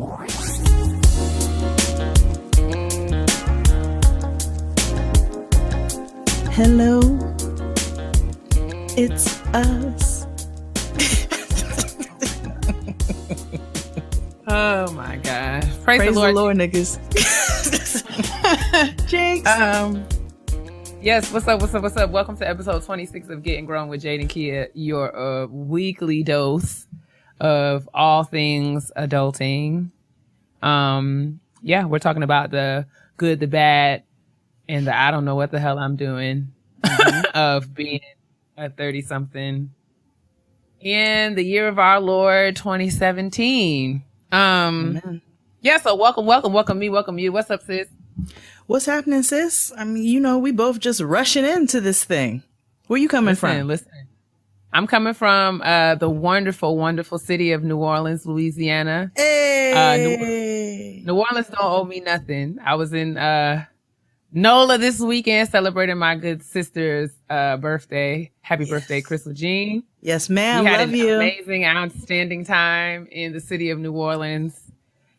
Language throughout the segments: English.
Hello, it's us. Oh my God. Praise the Lord. Lord, niggas. Jinx. Yes, what's up? Welcome to episode 26 of Getting Grown with Jade and Keia, your weekly dose of all things adulting. We're talking about the good, the bad, and the I don't know what the hell I'm doing of being a 30-something in the year of our Lord 2017. Amen. Yeah, so welcome me, welcome you. What's up, sis? What's happening, sis? I mean, we both just rushing into this thing. Where you coming from? Listen. I'm coming from the wonderful, wonderful city of New Orleans, Louisiana. Hey! New Orleans don't owe me nothing. I was in NOLA this weekend celebrating my good sister's birthday. Happy birthday, Crystal Jean. Yes, ma'am. We had Love an you. amazing, outstanding time in the city of New Orleans.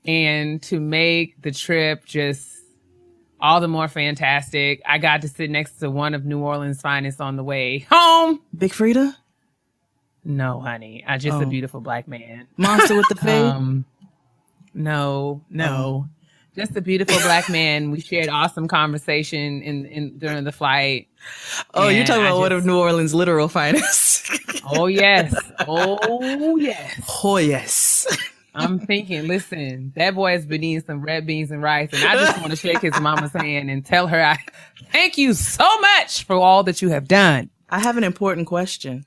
And to make the trip just all the more fantastic, I got to sit next to one of New Orleans' finest on the way home. Big Frida? No, honey. I just a beautiful black man. Monster with the fade? No. Just a beautiful black man. We shared awesome conversation in during the flight. Oh, you're talking about one of New Orleans' literal finest. Oh, yes. Oh, yes. Oh, yes. I'm thinking, listen, that boy has been eating some red beans and rice, and I just want to shake his mama's hand and tell her I thank you so much for all that you have done. I have an important question.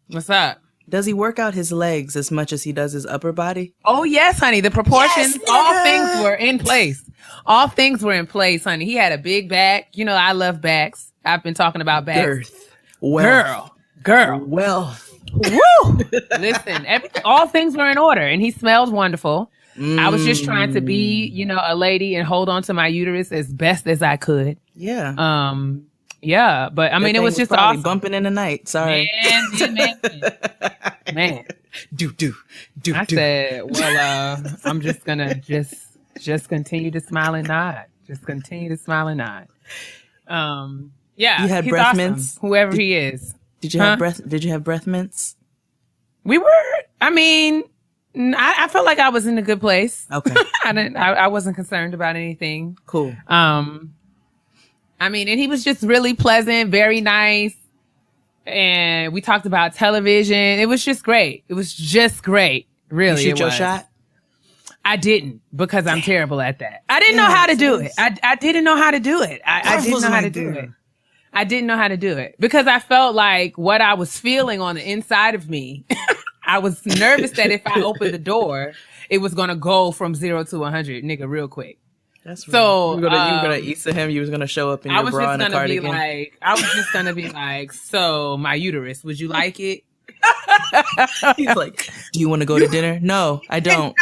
What's up? Does he work out his legs as much as he does his upper body? Oh, yes, honey. The proportions, all things were in place. All things were in place, honey. He had a big back. You know, I love backs. I've been talking about backs. Girth. Wealth. Girl. Wealth. Woo! Listen, all things were in order, and he smells wonderful. I was just trying to be, a lady and hold on to my uterus as best as I could. Yeah. Yeah, but I mean, it was just awesome. Bumping in the night. Sorry. Man. Do. I said, well, I'm just gonna just continue to smile and nod. Just continue to smile and nod. Yeah. You had he's breath awesome, mints? whoever he is. Did you have breath mints? We were. I mean, I felt like I was in a good place. Okay. I wasn't concerned about anything. Cool. I mean, and he was just really pleasant, very nice. And we talked about television. It was just great. It was just great. Really. You shoot your shot? I didn't, because I'm terrible at that. I didn't know how to do it. I didn't know how to do it. I didn't know how to do it. I didn't know how to do it because I felt like what I was feeling on the inside of me, I was nervous that if I opened the door, it was going to go from 0 to 100, nigga, real quick. That's right. So you were gonna eat to him. You was gonna show up in your bra and a cardigan. I was just gonna be like, so my uterus, would you like it? He's like, do you want to go to dinner? No, I don't.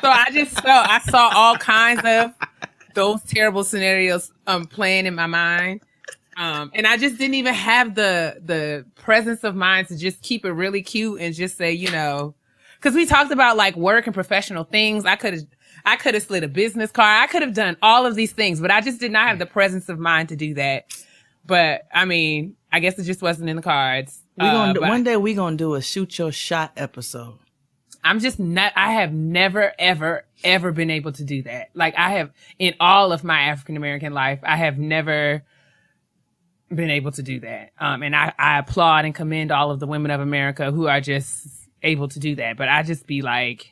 So I saw all kinds of those terrible scenarios playing in my mind. And I just didn't even have the presence of mind to just keep it really cute and just say, because we talked about like work and professional things. I could have slid a business card. I could have done all of these things, but I just did not have the presence of mind to do that. But I mean, I guess it just wasn't in the cards. One day we gonna do a shoot your shot episode. I have never, ever, ever been able to do that. Like I have in all of my African American life, I have never been able to do that. And I applaud and commend all of the women of America who are just able to do that. But I just be like,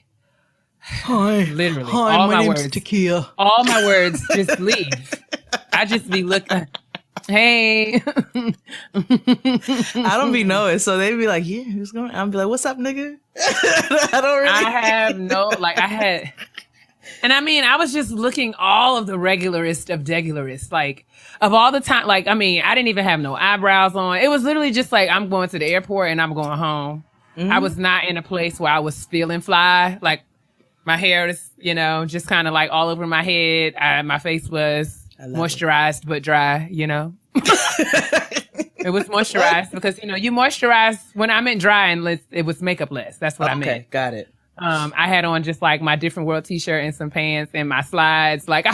hi, literally, hi, all my my name's words, Keia. all my words just leave. I just be looking. Hey. I don't be knowing, so they be like, yeah, who's going? I'll be like, what's up, nigga? And I mean, I was just looking all of the regularist of degularists, like of all the time. Like, I mean, I didn't even have no eyebrows on. It was literally just like, I'm going to the airport and I'm going home. Mm-hmm. I was not in a place where I was feeling fly. Like my hair is, just kind of like all over my head. My face was moisturized but dry, It was moisturized because, you moisturize when I meant dry and it was makeup less. That's what I meant. Okay, got it. I had on just like my Different World t-shirt and some pants and my slides. Like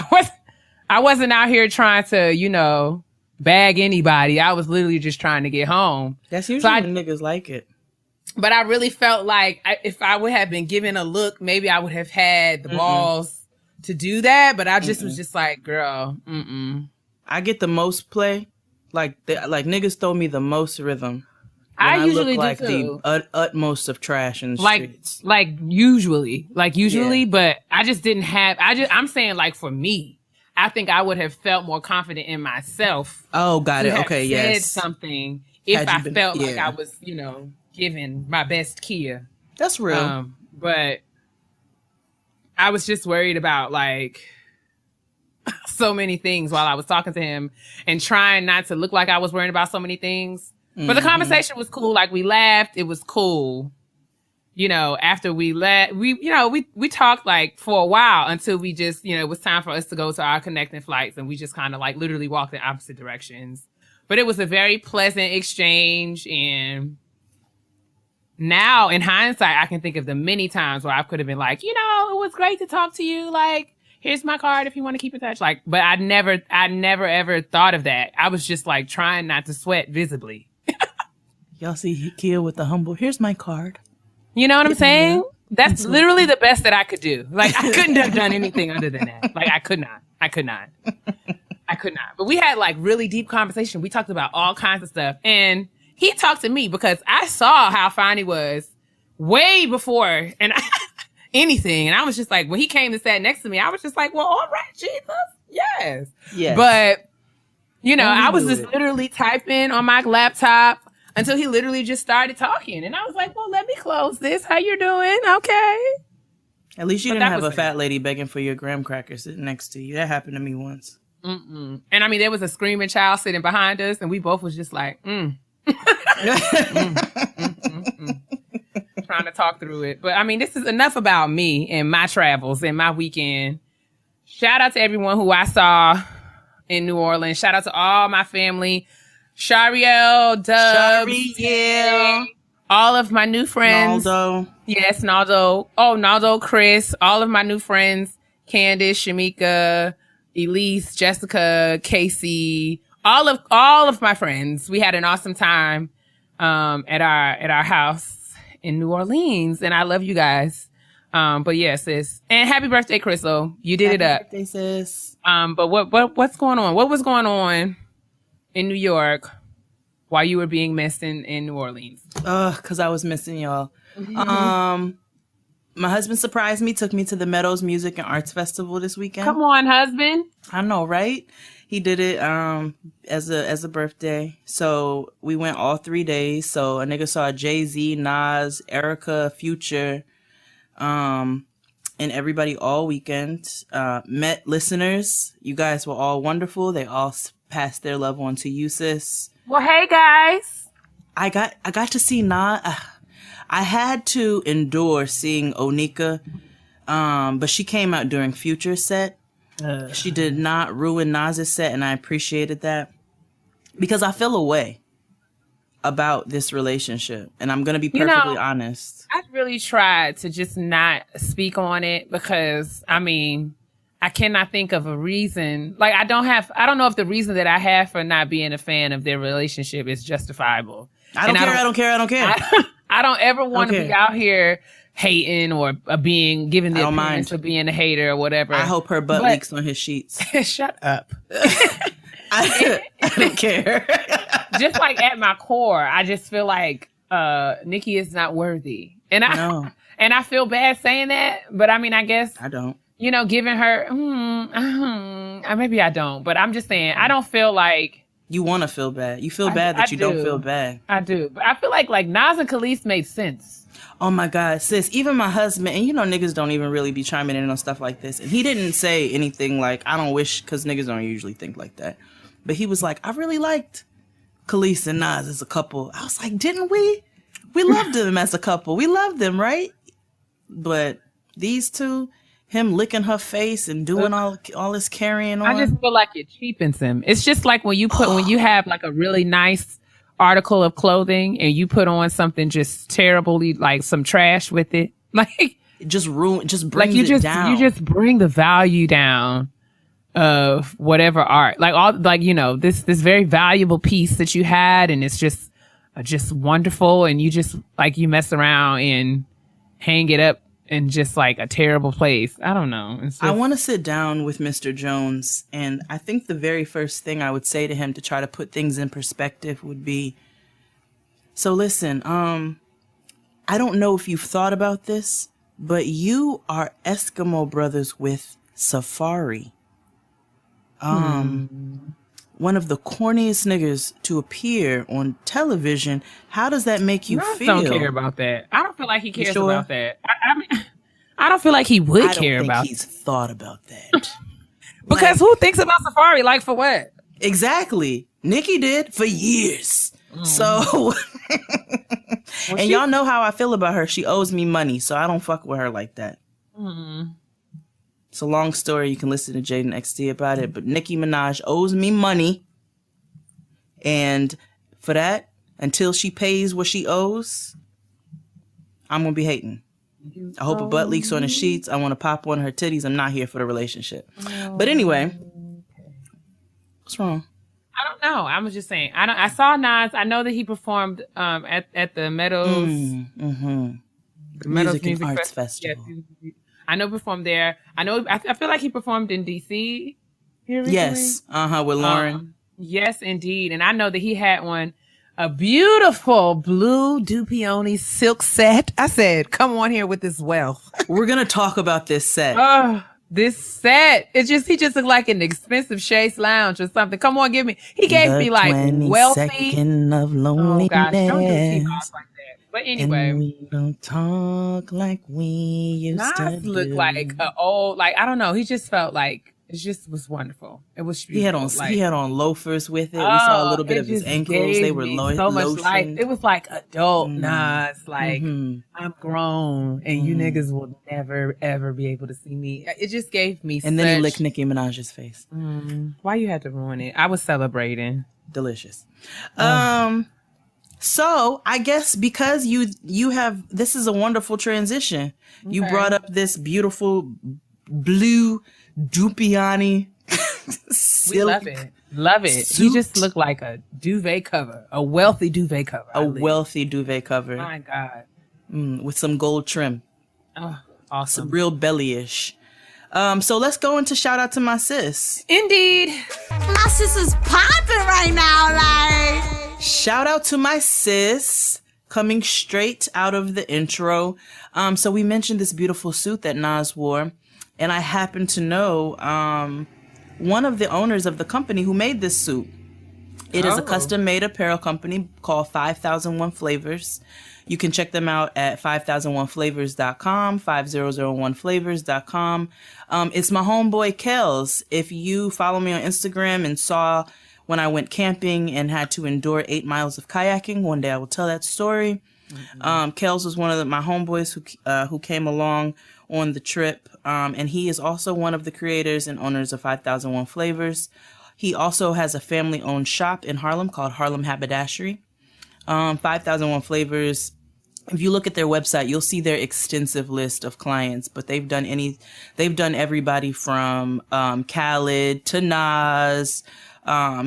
I wasn't out here trying to, bag anybody. I was literally just trying to get home. That's usually when niggas like it. But I really felt like if I would have been given a look, maybe I would have had the balls to do that. But I just was just like, girl, I get the most play. Like niggas throw me the most rhythm. I usually look like do too. The utmost of trash in the streets. Like usually, yeah. But I just didn't have. I'm saying like for me, I think I would have felt more confident in myself. Oh, got it. Okay, said something if I felt like I was, giving my best Keia. That's real. But I was just worried about like so many things while I was talking to him and trying not to look like I was worried about so many things. But the conversation was cool. Like we laughed. It was cool. After we we talked like for a while until we just, it was time for us to go to our connecting flights. And we just kind of like literally walked in opposite directions. But it was a very pleasant exchange. And now in hindsight, I can think of the many times where I could have been like, it was great to talk to you. Like, here's my card if you want to keep in touch. Like, but I never ever thought of that. I was just like trying not to sweat visibly. Y'all see Keia with the humble, here's my card. You know what I'm saying? That's literally the best that I could do. Like, I couldn't have done anything other than that. Like, I could not. But we had like really deep conversation. We talked about all kinds of stuff. And he talked to me because I saw how fine he was way before anything. And I was just like, when he came and sat next to me, I was just like, well, all right, Jesus. Yes. But, I was just literally typing on my laptop until he literally just started talking. And I was like, well, let me close this. How you doing? Okay. At least you didn't have a fat lady begging for your graham crackers sitting next to you. That happened to me once. And I mean, there was a screaming child sitting behind us, and we both was just like, trying to talk through it. But I mean, this is enough about me and my travels and my weekend. Shout out to everyone who I saw in New Orleans. Shout out to all my family. Shariel, Dubs, all of my new friends. Naldo. Yes, Naldo. Oh, Naldo, Chris, all of my new friends. Candace, Shamika, Elise, Jessica, Casey, all of my friends. We had an awesome time at our house in New Orleans, and I love you guys. But yes, sis. And happy birthday, Crystal. You did it up. Happy birthday, sis. But what's going on? What was going on in New York while you were being missed in New Orleans? Because I was missing y'all. My husband surprised me, took me to the Meadows Music and Arts Festival this weekend. Come on, husband. I know, right? He did it as a birthday. So we went all 3 days. So a nigga saw Jay-Z, Nas, Erica, Future, and everybody all weekend. Met listeners. You guys were all wonderful. They all passed their love on to you, sis. Well, hey guys. I got to see Nas. I had to endure seeing Onika, but she came out during Future's set. She did not ruin Nas's set, and I appreciated that because I feel a way about this relationship, and I'm gonna be perfectly honest. I really tried to just not speak on it because I mean, I cannot think of a reason. Like, I don't know if the reason that I have for not being a fan of their relationship is justifiable. I don't care. I don't ever want to be out here hating or giving the appearance of being a hater or whatever. I hope her butt leaks on his sheets. Shut up. I don't care. Just like at my core, I just feel like Nikki is not worthy. And I feel bad saying that, but I mean, I guess I don't. Giving her, maybe I don't, but I'm just saying, I don't feel like... You want to feel bad. You feel bad that you don't feel bad. I do. But I feel like Nas and Khalees made sense. Oh my God, sis. Even my husband, and niggas don't even really be chiming in on stuff like this. And he didn't say anything like, I don't wish, because niggas don't usually think like that. But he was like, I really liked Khalees and Nas as a couple. I was like, didn't we? We loved them as a couple. We loved them, right? But these two... Him licking her face and doing all this carrying on. I just feel like it cheapens him. It's just like when you have like a really nice article of clothing and you put on something just terribly, like some trash with it. Like, just brings like it down. You just bring the value down of whatever art, like all, like, you know, this very valuable piece that you had, and it's just wonderful, and you just like, you mess around and hang it up in just like a terrible place. I don't know. I want to sit down with Mr. Jones, and I think the very first thing I would say to him to try to put things in perspective would be, so listen, I don't know if you've thought about this, but you are Eskimo brothers with Safari. One of the corniest niggas to appear on television. How does that make you feel? I don't care about that. I don't feel like he cares about that. I mean, I don't feel like he would care about. He's thought about that. Because who thinks about Safari? Like, for what? Exactly. Nikki did for years. So, and y'all know how I feel about her. She owes me money, so I don't fuck with her like that. It's a long story. You can listen to Jade and XD about it. But Nicki Minaj owes me money. And for that, until she pays what she owes, I'm going to be hating. I hope a butt leaks on the sheets. I want to pop on her titties. I'm not here for the relationship. But anyway, what's wrong? I don't know. I was just saying. I saw Nas. I know that he performed at the Meadows. The Meadows Music and Arts Festival. Yeah, I know performed there. I know. I feel like he performed in DC. Here recently. Yes. With Lauren. Yes, indeed. And I know that he had a beautiful blue Dupioni silk set. I said, "Come on here with this wealth." We're gonna talk about this set. This set. He just looked like an expensive Chase Lounge or something. Come on, give me. He gave me like wealthy. Of loneliness. Oh gosh, don't do T-Boss like that. But anyway, and we don't talk like we used Nas to. Looked like a old, like, I don't know. He just felt like it just was wonderful. It was beautiful. He had on loafers with it. We saw a little bit of his ankles. They were so much like, it was like adult Nas. Like, I'm grown, and you niggas will never ever be able to see me. It just gave me. And then he licked Nicki Minaj's face. Why you had to ruin it? I was celebrating. Delicious. So I guess because you have, this is a wonderful transition. Okay. You brought up this beautiful blue Dupiani We love it. Love it. Suit. He just looked like a duvet cover, a wealthy duvet cover. Wealthy duvet cover. My God. With some gold trim. Oh, awesome. Some real belly-ish. So let's go into shout out to my sis. Indeed. My sis is popping right now, like. Shout out to my sis, coming straight out of the intro. So we mentioned this beautiful suit that Nas wore, and I happen to know one of the owners of the company who made this suit. It is a custom-made apparel company called 5001 Flavors. You can check them out at 5001flavors.com, 5001flavors.com. It's my homeboy Kels. If you follow me on Instagram and saw when I went camping and had to endure 8 miles of kayaking, one day I will tell that story. Kels was one of my homeboys who came along on the trip, and he is also one of the creators and owners of 5001 Flavors. He also has a family-owned shop in Harlem called Harlem Haberdashery. 5001 Flavors, if you look at their website, you'll see their extensive list of clients, but they've done everybody from Khaled to Nas.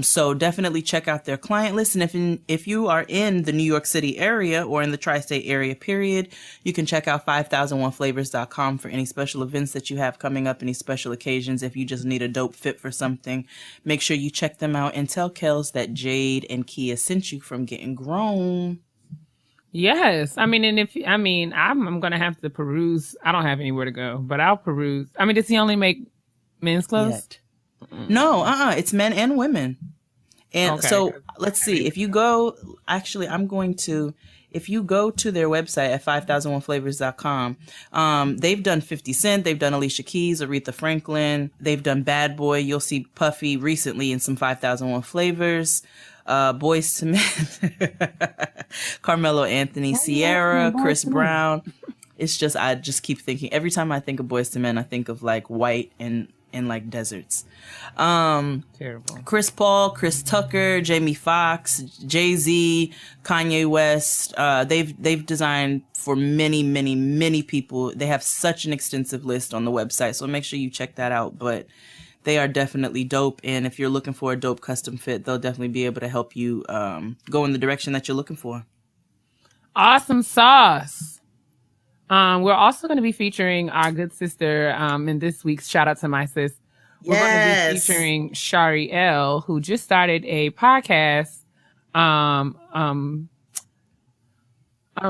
So definitely check out their client list. And if you are in the New York City area or in the tri-state area, period, you can check out 5001flavors.com for any special events that you have coming up, any special occasions. If you just need a dope fit for something, make sure you check them out and tell Kels that Jade and Keia sent you from Getting Grown. Yes. I mean, and I'm going to have to peruse. I don't have anywhere to go, but I'll peruse. I mean, does he only make men's clothes? Yet. No, it's men and women. And so let's see, if you go to their website at 5001flavors.com, they've done 50 Cent, they've done Alicia Keys, Aretha Franklin, they've done Bad Boy. You'll see Puffy recently in some 5001 Flavors, Boys to Men, Carmelo Anthony, Sierra, Chris Brown. It's just, I just keep thinking, every time I think of Boys to Men, I think of like white and in like deserts. Terrible. Chris Paul, Chris Tucker, Jamie Foxx, Jay-Z, Kanye West. They've designed for many people. They have such an extensive list on the website, so make sure you check that out. But they are definitely dope, and if you're looking for a dope custom fit, they'll definitely be able to help you go in the direction that you're looking for. Awesome sauce. We're also going to be featuring our good sister in this week's Shout Out to My Sis. We're going to be featuring Shari L, who just started a podcast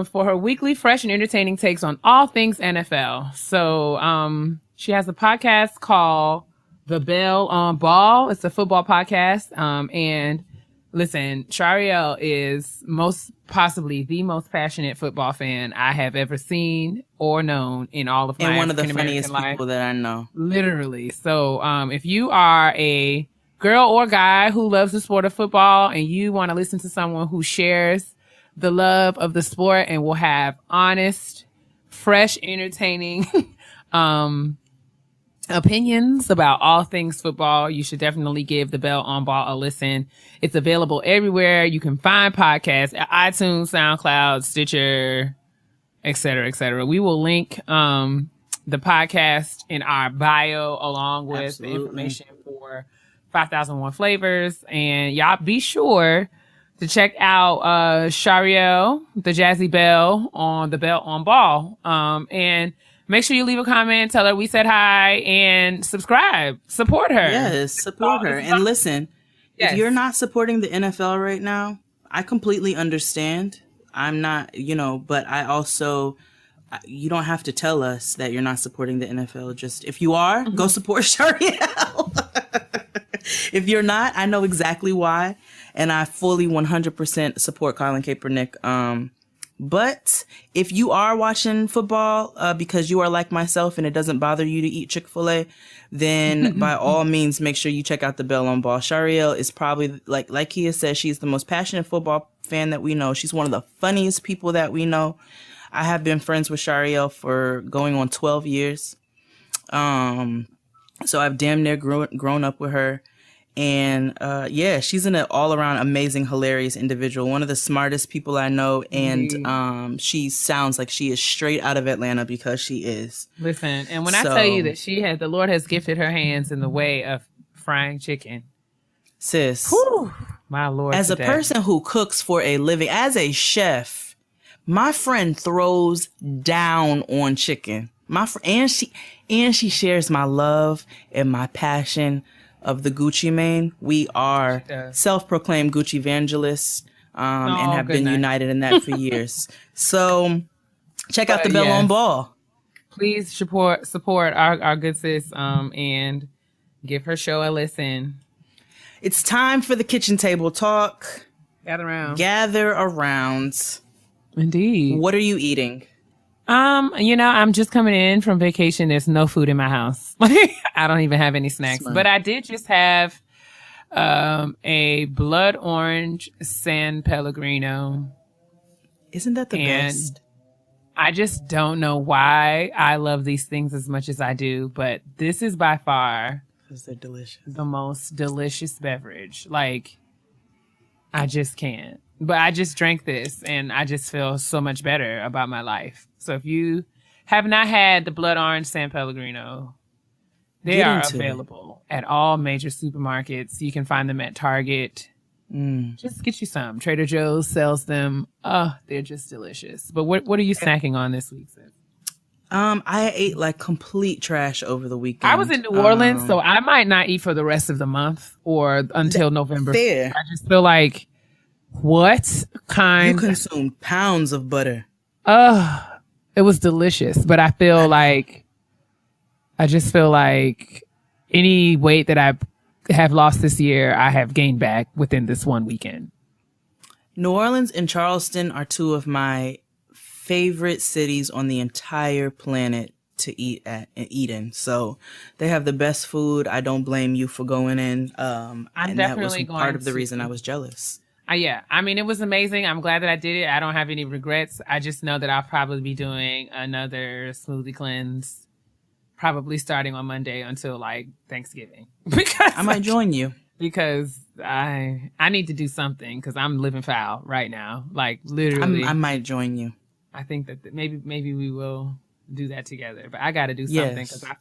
for her weekly fresh and entertaining takes on all things NFL. So she has a podcast called The Bell on Ball. It's a football podcast. And listen, Shariel is possibly the most passionate football fan I have ever seen or known in all of my and one of the African-American funniest life. people that I know. Literally. So if you are a girl or guy who loves the sport of football and you want to listen to someone who shares the love of the sport and will have honest, fresh, entertaining opinions about all things football, you should definitely give The Bell on Ball a listen. It's available everywhere you can find podcasts, iTunes, SoundCloud, Stitcher, etc., etc. We will link the podcast in our bio along with the information for 5001 Flavors. And y'all be sure to check out Shariel, the Jazzy Bell, on The Bell on Ball. And make sure you leave a comment, tell her we said hi, and subscribe. Support her. Yes, support her. And listen, if you're not supporting the NFL right now, I completely understand. I'm not, but I also, you don't have to tell us that you're not supporting the NFL. Just, if you are, go support Shariel. If you're not, I know exactly why. And I fully 100% support Colin Kaepernick. But if you are watching football because you are like myself and it doesn't bother you to eat Chick-fil-A, then by all means, make sure you check out The Bell on Ball. Shariel is probably, like Keia says, she's the most passionate football fan that we know. She's one of the funniest people that we know. I have been friends with Shariel for going on 12 years. So I've damn near grown up with her. And she's an all-around amazing, hilarious individual. One of the smartest people I know. And she sounds like she is straight out of Atlanta because she is. Listen, and when I tell you that the Lord has gifted her hands in the way of frying chicken. Sis. Whew, my Lord. As a person who cooks for a living, as a chef, my friend throws down on chicken. And she shares my love and my passion of the Gucci mane. We are self-proclaimed Gucci evangelists and have been united in that for years. So check out The Bell on Ball. Please support our good sis and give her show a listen. It's time for the kitchen table talk. Gather around. Indeed. What are you eating? I'm just coming in from vacation. There's no food in my house. I don't even have any snacks. But I did just have a blood orange San Pellegrino. Isn't that the best? I just don't know why I love these things as much as I do, but this is by far because they're delicious. The most delicious beverage. Like, I just can't. But I just drank this and I just feel so much better about my life. So if you have not had the blood orange San Pellegrino, they are available at all major supermarkets. You can find them at Target. Just get you some. Trader Joe's sells them. Oh, they're just delicious. But what are you snacking on this week, sis? I ate like complete trash over the weekend. I was in New Orleans, so I might not eat for the rest of the month or until November. Fair. I just feel like, what kind? You consumed pounds of butter. It was delicious, but I just feel like any weight that I have lost this year, I have gained back within this one weekend. New Orleans and Charleston are two of my favorite cities on the entire planet to eat in. So they have the best food. I don't blame you for going in. I'm and definitely that was part of the reason I was jealous. Yeah. I mean, it was amazing. I'm glad that I did it. I don't have any regrets. I just know that I'll probably be doing another smoothie cleanse probably starting on Monday until like Thanksgiving. Because I might join you. Because I need to do something because I'm living foul right now. Like literally. I might join you. I think that maybe we will do that together. But I got to do something because I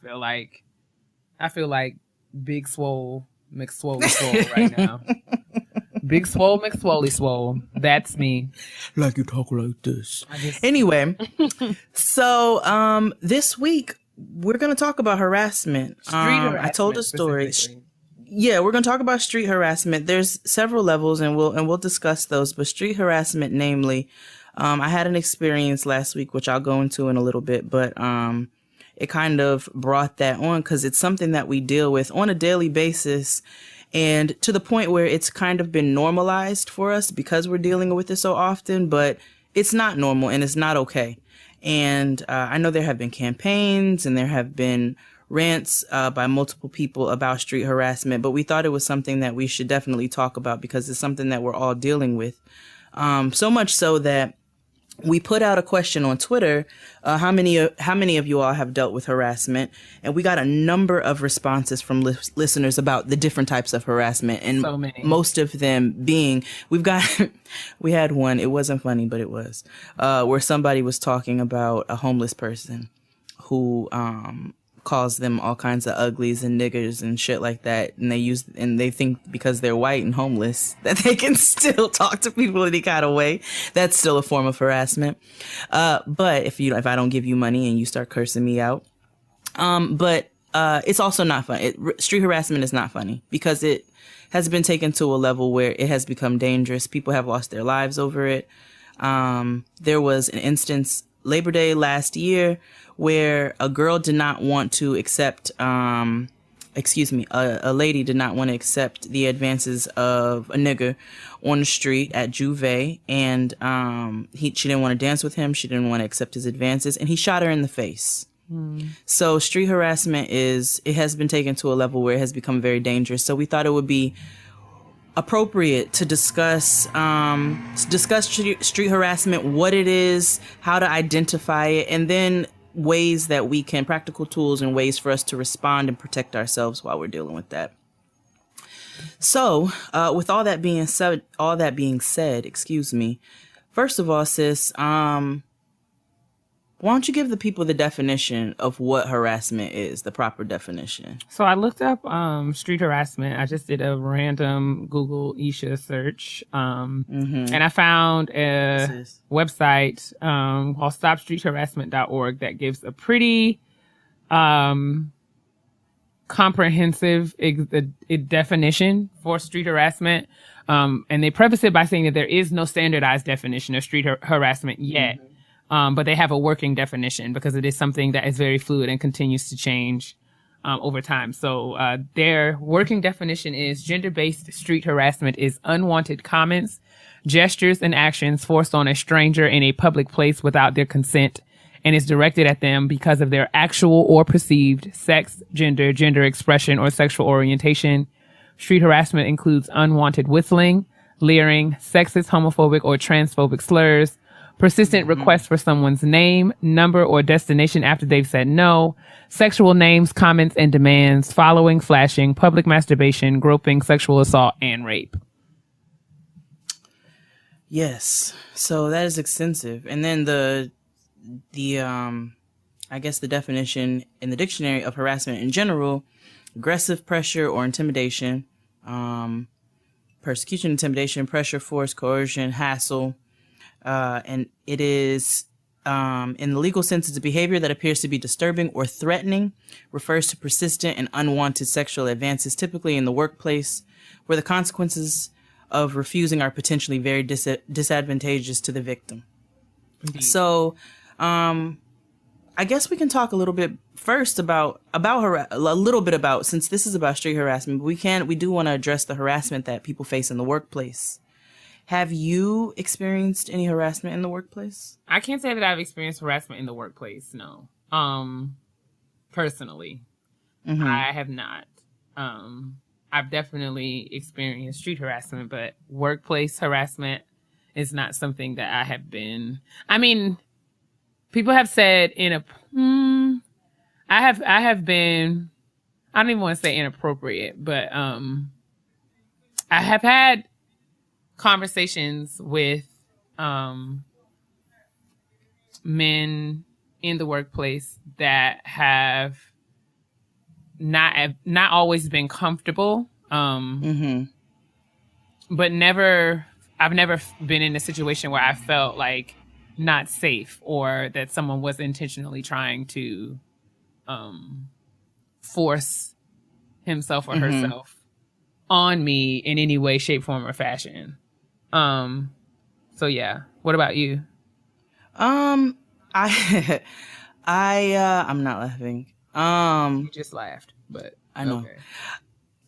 feel like Big Swole McSwole Swole right now. Big Swole McSwoley Swole. That's me. Like you talk like this. Anyway, so this week we're gonna talk about harassment. Street harassment. I told a story. Yeah, we're gonna talk about street harassment. There's several levels, and we'll discuss those. But street harassment, namely, I had an experience last week, which I'll go into in a little bit. But it kind of brought that on because it's something that we deal with on a daily basis. And to the point where it's kind of been normalized for us because we're dealing with it so often, but it's not normal and it's not okay. And I know there have been campaigns and there have been rants by multiple people about street harassment, but we thought it was something that we should definitely talk about because it's something that we're all dealing with. So much so that we put out a question on Twitter, how many of you all have dealt with harassment? And we got a number of responses from listeners about the different types of harassment. And so many. Most of them being, we had one, it wasn't funny, but it was, where somebody was talking about a homeless person who calls them all kinds of uglies and niggers and shit like that. And they think because they're white and homeless that they can still talk to people any kind of way. That's still a form of harassment. But if I don't give you money and you start cursing me out, it's also not fun. Street harassment is not funny because it has been taken to a level where it has become dangerous. People have lost their lives over it. There was an instance Labor Day last year where a girl did not want to accept, a lady did not want to accept the advances of a nigger on the street at Juve. And she didn't want to dance with him. She didn't want to accept his advances. And he shot her in the face. So street harassment it has been taken to a level where it has become very dangerous. So we thought it would be appropriate to discuss street harassment, what it is, how to identify it, and then ways that we can, practical tools and ways for us to respond and protect ourselves while we're dealing with that. So, with all that being said, excuse me. First of all, sis, why don't you give the people the definition of what harassment is, the proper definition? So I looked up street harassment. I just did a random Google Isha search. And I found a website called stopstreetharassment.org that gives a pretty comprehensive definition for street harassment. And they preface it by saying that there is no standardized definition of street harassment yet. But they have a working definition because it is something that is very fluid and continues to change over time. So their working definition is gender-based street harassment is unwanted comments, gestures, and actions forced on a stranger in a public place without their consent and is directed at them because of their actual or perceived sex, gender expression, or sexual orientation. Street harassment includes unwanted whistling, leering, sexist, homophobic, or transphobic slurs, persistent requests for someone's name, number, or destination after they've said no, sexual names, comments, and demands, following, flashing, public masturbation, groping, sexual assault, and rape. Yes. So that is extensive. And then I guess the definition in the dictionary of harassment in general, aggressive pressure or intimidation, persecution, intimidation, pressure, force, coercion, hassle. And it is, in the legal sense, it's a behavior that appears to be disturbing or threatening, refers to persistent and unwanted sexual advances, typically in the workplace, where the consequences of refusing are potentially very disadvantageous to the victim. Indeed. So, I guess we can talk a little bit first about since this is about street harassment, but we do want to address the harassment that people face in the workplace. Have you experienced any harassment in the workplace? I can't say that I've experienced harassment in the workplace, no. Personally, I have not. I've definitely experienced street harassment, but workplace harassment is not something that I have been. I mean, people have said I I have been, I don't even want to say inappropriate, but I have had conversations with men in the workplace that have not always been comfortable. But I've never been in a situation where I felt like not safe or that someone was intentionally trying to force himself or herself on me in any way, shape, form, or fashion. So yeah. What about you? I'm not laughing. You just laughed, but I know. Okay.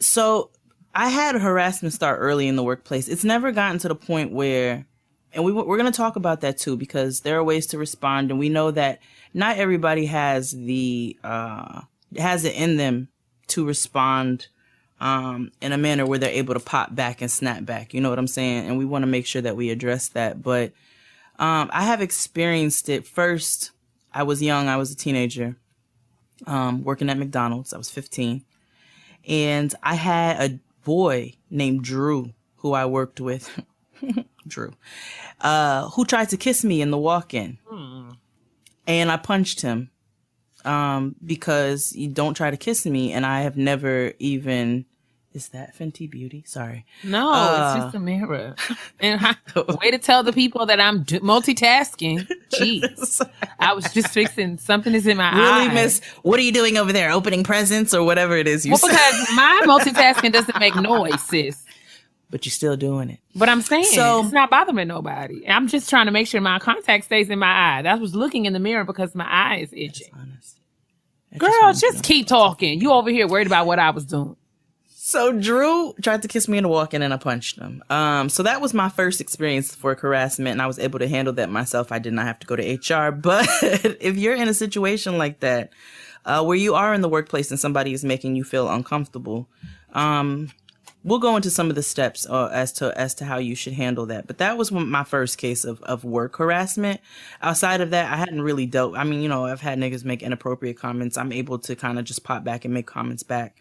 So I had harassment start early in the workplace. It's never gotten to the point where, and we're going to talk about that too, because there are ways to respond. And we know that not everybody has has it in them to respond in a manner where they're able to pop back and snap back. You know what I'm saying? And we want to make sure that we address that. But I have experienced it. First, I was young. I was a teenager working at McDonald's. I was 15. And I had a boy named Drew who I worked with. Drew. Who tried to kiss me in the walk-in. And I punched him because you don't try to kiss me. And I have never even... Is that Fenty Beauty? Sorry. No, it's just a mirror. And way to tell the people that I'm multitasking. Jeez. I was just fixing something is in my eye. Really, miss? What are you doing over there? Opening presents or whatever it is you said? Because my multitasking doesn't make noise, sis. But you're still doing it. But I'm saying So- it's not bothering nobody. I'm just trying to make sure my contact stays in my eye. I was looking in the mirror because my eye is itching. Honest. Girl, just keep talking. You over here worried about what I was doing. So Drew tried to kiss me in the walk-in and I punched him. So that was my first experience for harassment, and I was able to handle that myself. I did not have to go to HR. But if you're in a situation like that, where you are in the workplace and somebody is making you feel uncomfortable, we'll go into some of the steps as to how you should handle that. But that was my first case of work harassment. Outside of that, I hadn't really dealt. I mean, you know, I've had niggas make inappropriate comments. I'm able to kind of just pop back and make comments back.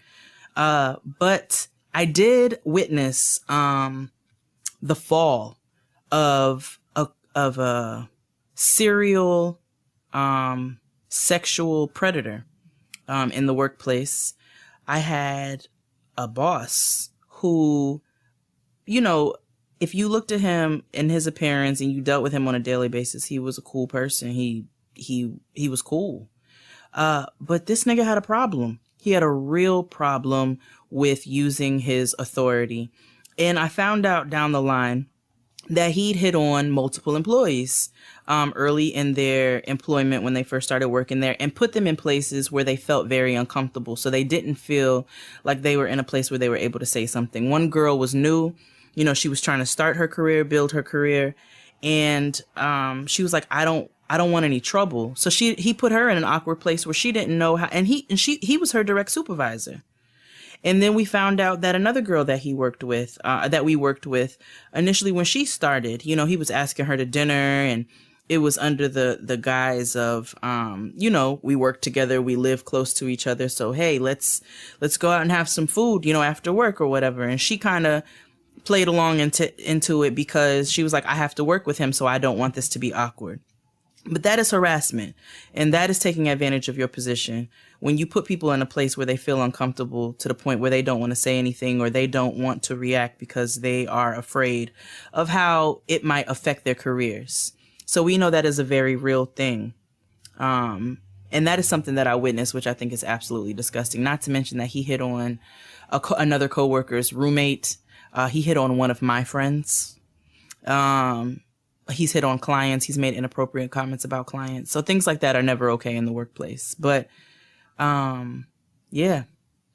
But I did witness the fall of a serial sexual predator in the workplace. I had a boss who, you know, if you looked at him and his appearance and you dealt with him on a daily basis, he was a cool person. He was cool. But this nigga had a problem. He had a real problem with using his authority. And I found out down the line that he'd hit on multiple employees early in their employment when they first started working there, and put them in places where they felt very uncomfortable. So they didn't feel like they were in a place where they were able to say something. One girl was new. You know, she was trying to start her career, build her career. And she was like, I don't want any trouble. So he put her in an awkward place where she didn't know how, and he was her direct supervisor. And then we found out that another girl that we worked with, initially when she started, you know, he was asking her to dinner, and it was under the guise of, you know, we work together, we live close to each other. So, hey, let's go out and have some food, you know, after work or whatever. And she kind of played along into it because she was like, I have to work with him, so I don't want this to be awkward. But that is harassment, and that is taking advantage of your position. When you put people in a place where they feel uncomfortable to the point where they don't want to say anything or they don't want to react because they are afraid of how it might affect their careers. So we know that is a very real thing. And that is something that I witnessed, which I think is absolutely disgusting. Not to mention that he hit on another coworker's roommate. He hit on one of my friends. He's hit on clients. He's made inappropriate comments about clients. So things like that are never okay in the workplace. But, yeah,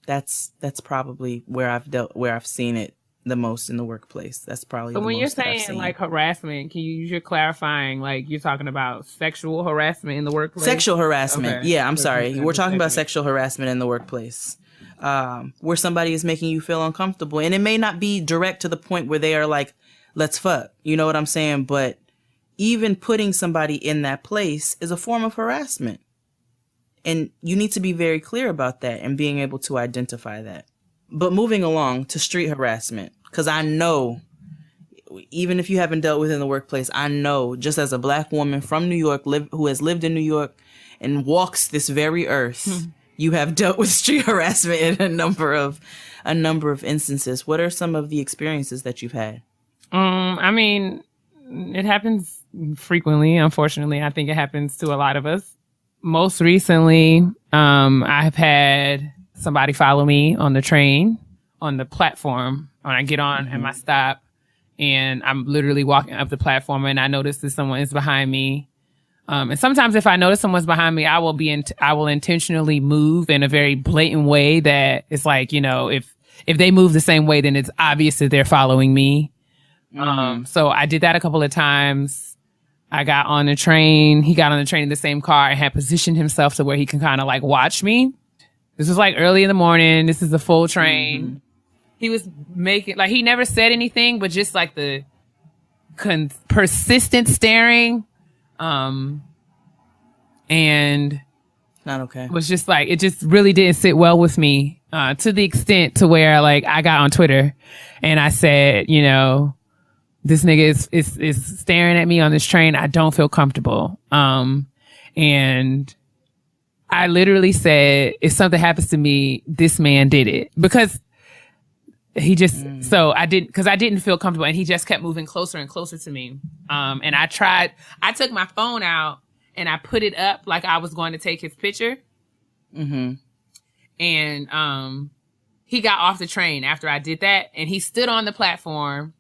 that's probably where I've seen it the most in the workplace. That's probably so the when most you're that I've saying seen. like harassment, can you use your clarifying, like you're talking about sexual harassment in the workplace? Sexual harassment. Okay. Yeah, I'm sorry. Okay. We're talking about sexual harassment in the workplace. Where somebody is making you feel uncomfortable. And it may not be direct to the point where they are like, let's fuck. You know what I'm saying? But even putting somebody in that place is a form of harassment. And you need to be very clear about that and being able to identify that. But moving along to street harassment, because I know, even if you haven't dealt with it in the workplace, I know just as a Black woman from New York, who has lived in New York and walks this very earth, you have dealt with street harassment in a number of instances. What are some of the experiences that you've had? I mean, it happens frequently. Unfortunately, I think it happens to a lot of us. Most recently, I've had somebody follow me on the train, on the platform, when I get on at my stop, and I'm literally walking up the platform and I notice that someone is behind me. And sometimes if I notice someone's behind me, I will intentionally move in a very blatant way that it's like, you know, if they move the same way, then it's obvious that they're following me. So I did that a couple of times. I got on the train. He got on the train in the same car and had positioned himself to where he can kind of like watch me. This was like early in the morning. This is a full train. He was making, like, he never said anything, but just like the persistent staring. And Not okay. was just like, it just really didn't sit well with me, to the extent to where like I got on Twitter and I said, you know, this nigga is staring at me on this train. I don't feel comfortable. And I literally said, if something happens to me, this man did it, because he just, so I didn't feel comfortable, and he just kept moving closer and closer to me. And I took my phone out and I put it up like I was going to take his picture. And, he got off the train after I did that, and he stood on the platform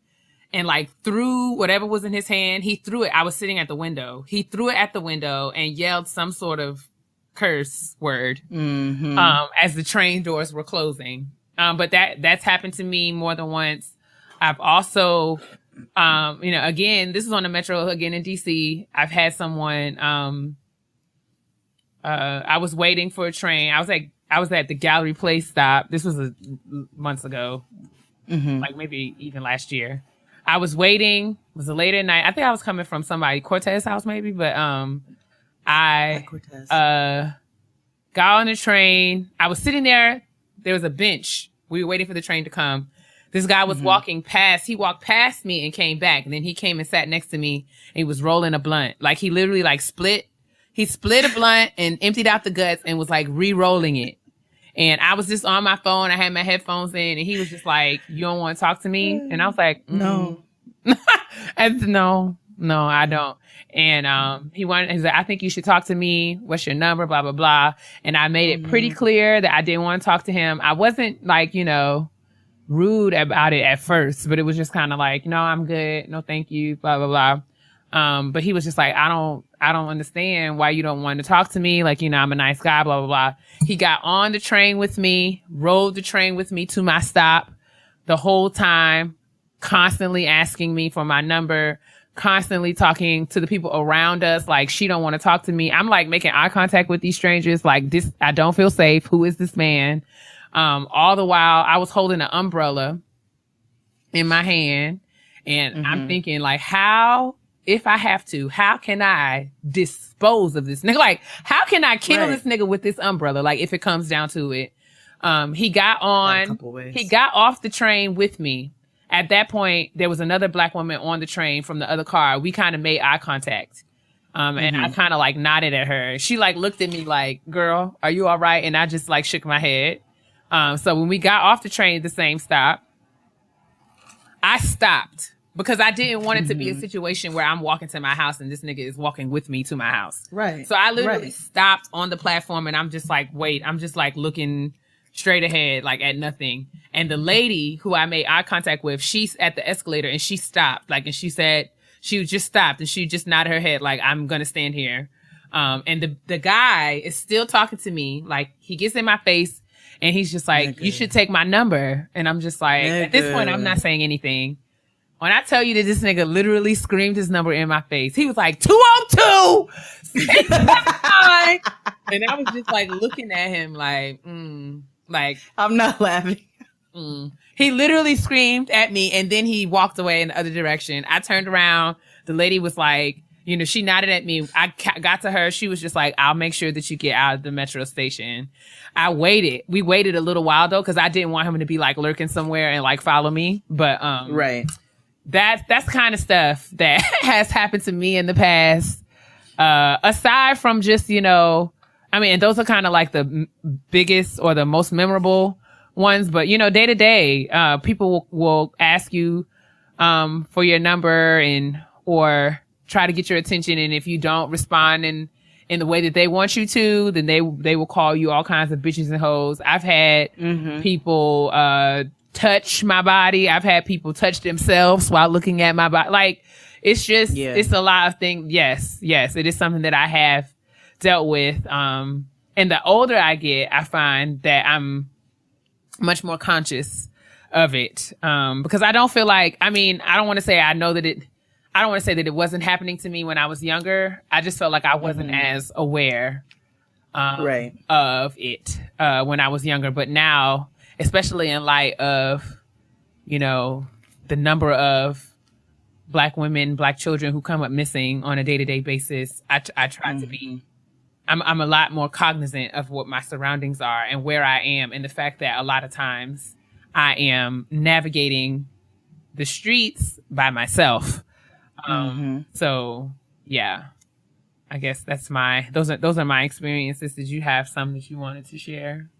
and like threw whatever was in his hand. He threw it. I was sitting at the window. He threw it at the window and yelled some sort of curse word, as the train doors were closing. But that's happened to me more than once. I've also, you know, again, this is on the Metro again in DC. I've had someone, I was waiting for a train. I was at the Gallery Place stop. This was months ago, like maybe even last year. I was waiting. It was a later night. I think I was coming from somebody, Cortez house maybe, but I got on the train. I was sitting there. There was a bench. We were waiting for the train to come. This guy was walking past. He walked past me and came back. And then he came and sat next to me and he was rolling a blunt. Like he literally like he split a blunt and emptied out the guts and was like re-rolling it. And I was just on my phone. I had my headphones in and he was just like, you don't want to talk to me? And I was like, no. No, I don't. And he said, I think you should talk to me. What's your number? Blah, blah, blah. And I made it pretty clear that I didn't want to talk to him. I wasn't like, you know, rude about it at first, but it was just kind of like, no, I'm good. No, thank you. Blah, blah, blah. But he was just like, I don't understand why you don't want to talk to me. Like, you know, I'm a nice guy, blah, blah, blah. He got on the train with me, rode the train with me to my stop the whole time, constantly asking me for my number, constantly talking to the people around us. Like, she don't want to talk to me. I'm like making eye contact with these strangers. Like this, I don't feel safe. Who is this man? All the while I was holding an umbrella in my hand and I'm thinking like, if I have to, how can I dispose of this nigga? Like, how can I kill this nigga with this umbrella? Like, if it comes down to it. He got off the train with me. At that point, there was another Black woman on the train from the other car. We kind of made eye contact. And I kind of like nodded at her. She like looked at me like, girl, are you all right? And I just like shook my head. So when we got off the train at the same stop, I stopped because I didn't want it to be a situation where I'm walking to my house and this nigga is walking with me to my house. Right. So I literally stopped on the platform and I'm just like, wait, I'm just like looking straight ahead, like at nothing. And the lady who I made eye contact with, she's at the escalator and she stopped, like, and she said, she just stopped and she just nodded her head, like, I'm going to stand here. And the guy is still talking to me. Like, he gets in my face and he's just like, you should take my number. And I'm just like, at this point, I'm not saying anything. When I tell you that this nigga literally screamed his number in my face, he was like, 202! And I was just like looking at him like, like, I'm not laughing. He literally screamed at me and then he walked away in the other direction. I turned around. The lady was like, You know, she nodded at me. I got to her. She was just like, I'll make sure that you get out of the metro station. I waited. We waited a little while though, because I didn't want him to be like lurking somewhere and like follow me. But right. That's kind of stuff that has happened to me in the past. Aside from just, you know, I mean, and those are kind of like the biggest or the most memorable ones. But, you know, day to day, people will ask you for your number or try to get your attention. And if you don't respond in the way that they want you to, then they will call you all kinds of bitches and hoes. I've had people touch my body. I've had people touch themselves while looking at my body. Like, it's just, it's a lot of things. Yes, it is something that I have dealt with. And the older I get, I find that I'm much more conscious of it. Because I don't feel like, I mean, I don't want to say that it wasn't happening to me when I was younger. I just felt like I wasn't as aware of it when I was younger. But now, especially in light of, you know, the number of Black women, Black children who come up missing on a day-to-day basis, I try to be, I'm a lot more cognizant of what my surroundings are and where I am, and the fact that a lot of times I am navigating the streets by myself. So yeah, I guess that's those are my experiences. Did you have some that you wanted to share?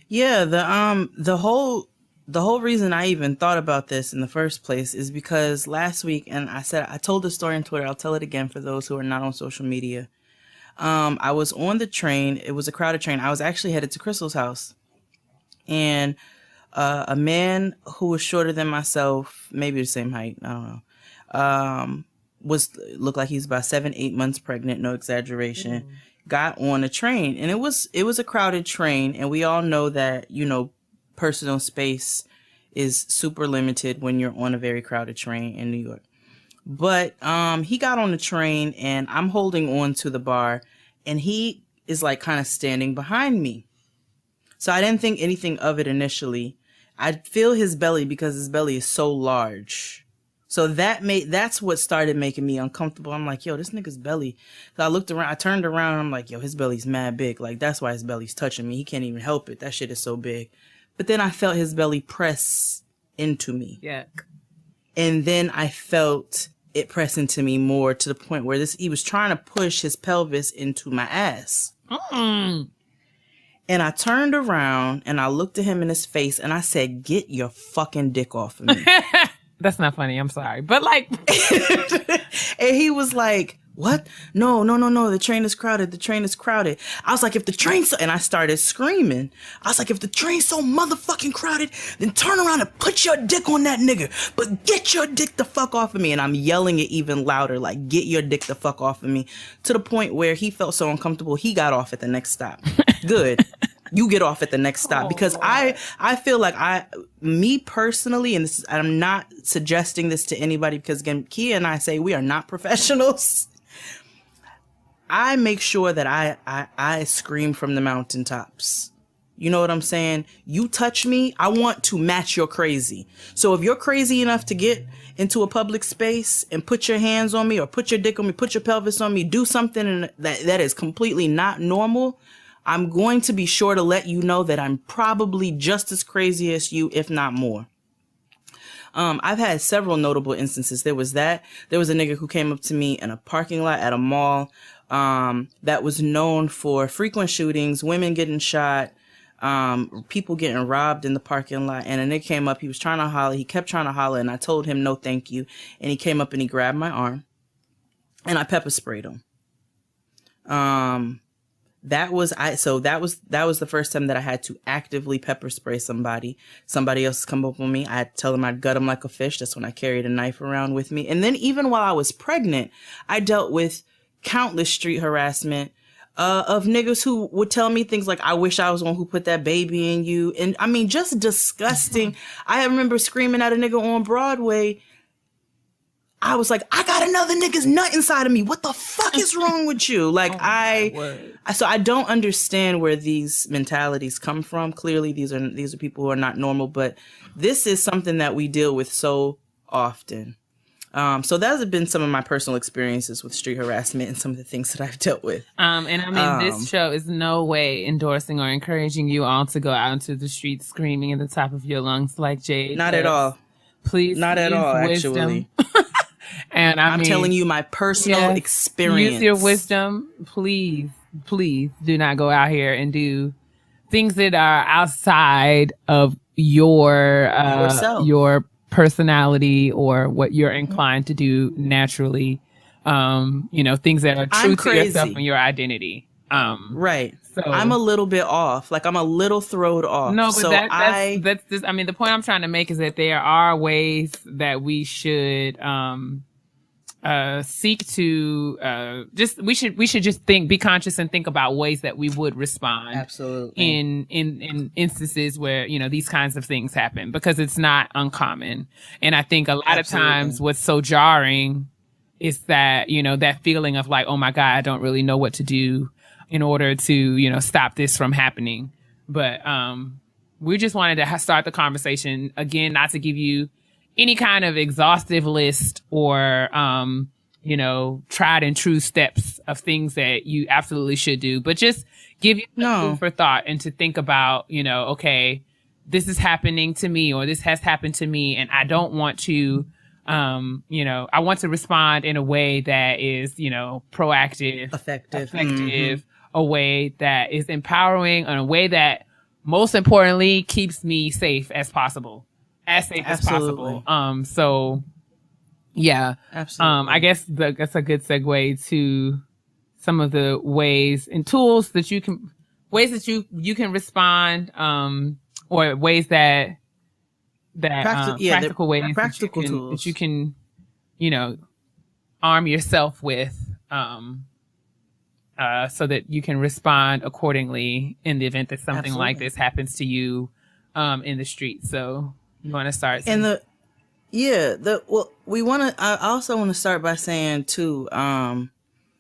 Yeah, the whole reason I even thought about this in the first place is because last week, and I told the story on Twitter, I'll tell it again for those who are not on social media. I was on the train. It was a crowded train. I was actually headed to Crystal's house, and a man who was shorter than myself, maybe the same height, I don't know, looked like he's about 7-8 months pregnant, no exaggeration, got on a train. And it was a crowded train, and we all know that, you know, personal space is super limited when you're on a very crowded train in New York. But he got on the train, and I'm holding on to the bar, and he is like kind of standing behind me. So I didn't think anything of it initially. I feel his belly because his belly is so large. So that's what started making me uncomfortable. I'm like, yo, this nigga's belly. So I looked around, I turned around, and I'm like, yo, his belly's mad big. Like, that's why his belly's touching me. He can't even help it. That shit is so big. But then I felt his belly press into me. Yeah. And then I felt it press into me more, to the point where he was trying to push his pelvis into my ass. And I turned around and I looked at him in his face and I said, get your fucking dick off of me. That's not funny. I'm sorry. But like, and he was like, what? No. The train is crowded. The train is crowded. I was like, if the train's and I started screaming. I was like, if the train's so motherfucking crowded, then turn around and put your dick on that nigga. But get your dick the fuck off of me. And I'm yelling it even louder, like, get your dick the fuck off of me. To the point where he felt so uncomfortable, he got off at the next stop. Good. You get off at the next stop. Because I feel like me personally, and I'm not suggesting this to anybody, because again, Keia and I say we are not professionals. I make sure that I scream from the mountaintops. You know what I'm saying? You touch me, I want to match your crazy. So if you're crazy enough to get into a public space and put your hands on me, or put your dick on me, put your pelvis on me, do something that is completely not normal, I'm going to be sure to let you know that I'm probably just as crazy as you, if not more. I've had several notable instances. There was a nigga who came up to me in a parking lot at a mall that was known for frequent shootings, women getting shot, people getting robbed in the parking lot. And a nigga came up, he was trying to holler, he kept trying to holler, and I told him no thank you. And he came up and he grabbed my arm, and I pepper sprayed him. That was the first time that I had to actively pepper spray somebody. Somebody else come up on me, I'd tell them I'd gut them like a fish. That's when I carried a knife around with me. And then even while I was pregnant, I dealt with countless street harassment of niggas who would tell me things like, I wish I was the one who put that baby in you. And I mean, just disgusting. I remember screaming at a nigga on Broadway. I was like, I got another nigga's nut inside of me. What the fuck is wrong with you? Like, so I don't understand where these mentalities come from. Clearly, these are people who are not normal, but this is something that we deal with so often. So that has been some of my personal experiences with street harassment and some of the things that I've dealt with. And I mean, this show is no way endorsing or encouraging you all to go out into the streets screaming at the top of your lungs like Jade. Not at all. Please, not at all. Wisdom. Actually, and I'm telling you my personal experience. Use your wisdom, please. Please do not go out here and do things that are outside of your personality or what you're inclined to do naturally. Things that are true to yourself and your identity. Right. So I'm a little bit off. Like I'm a little thrown off. No, but that's just, I mean, the point I'm trying to make is that there are ways that we should seek to we should just be conscious and think about ways that we would respond. Absolutely. In instances where, these kinds of things happen, because it's not uncommon. And I think a lot of times what's so jarring is that, that feeling of like, oh my God, I don't really know what to do in order to, stop this from happening. But we just wanted to start the conversation again, not to give you any kind of exhaustive list or, tried and true steps of things that you absolutely should do, but just give you food for thought and to think about, okay, this is happening to me or this has happened to me. And I don't want to, I want to respond in a way that is, proactive, effective, a way that is empowering, and a way that most importantly keeps me safe as possible. As safe as possible. So yeah. Absolutely. I guess that's a good segue to some of the ways and tools that you can respond, or ways that practical ways that you can, arm yourself with, so that you can respond accordingly in the event that something like this happens to you, in the street. So, you want to start? I also want to start by saying too,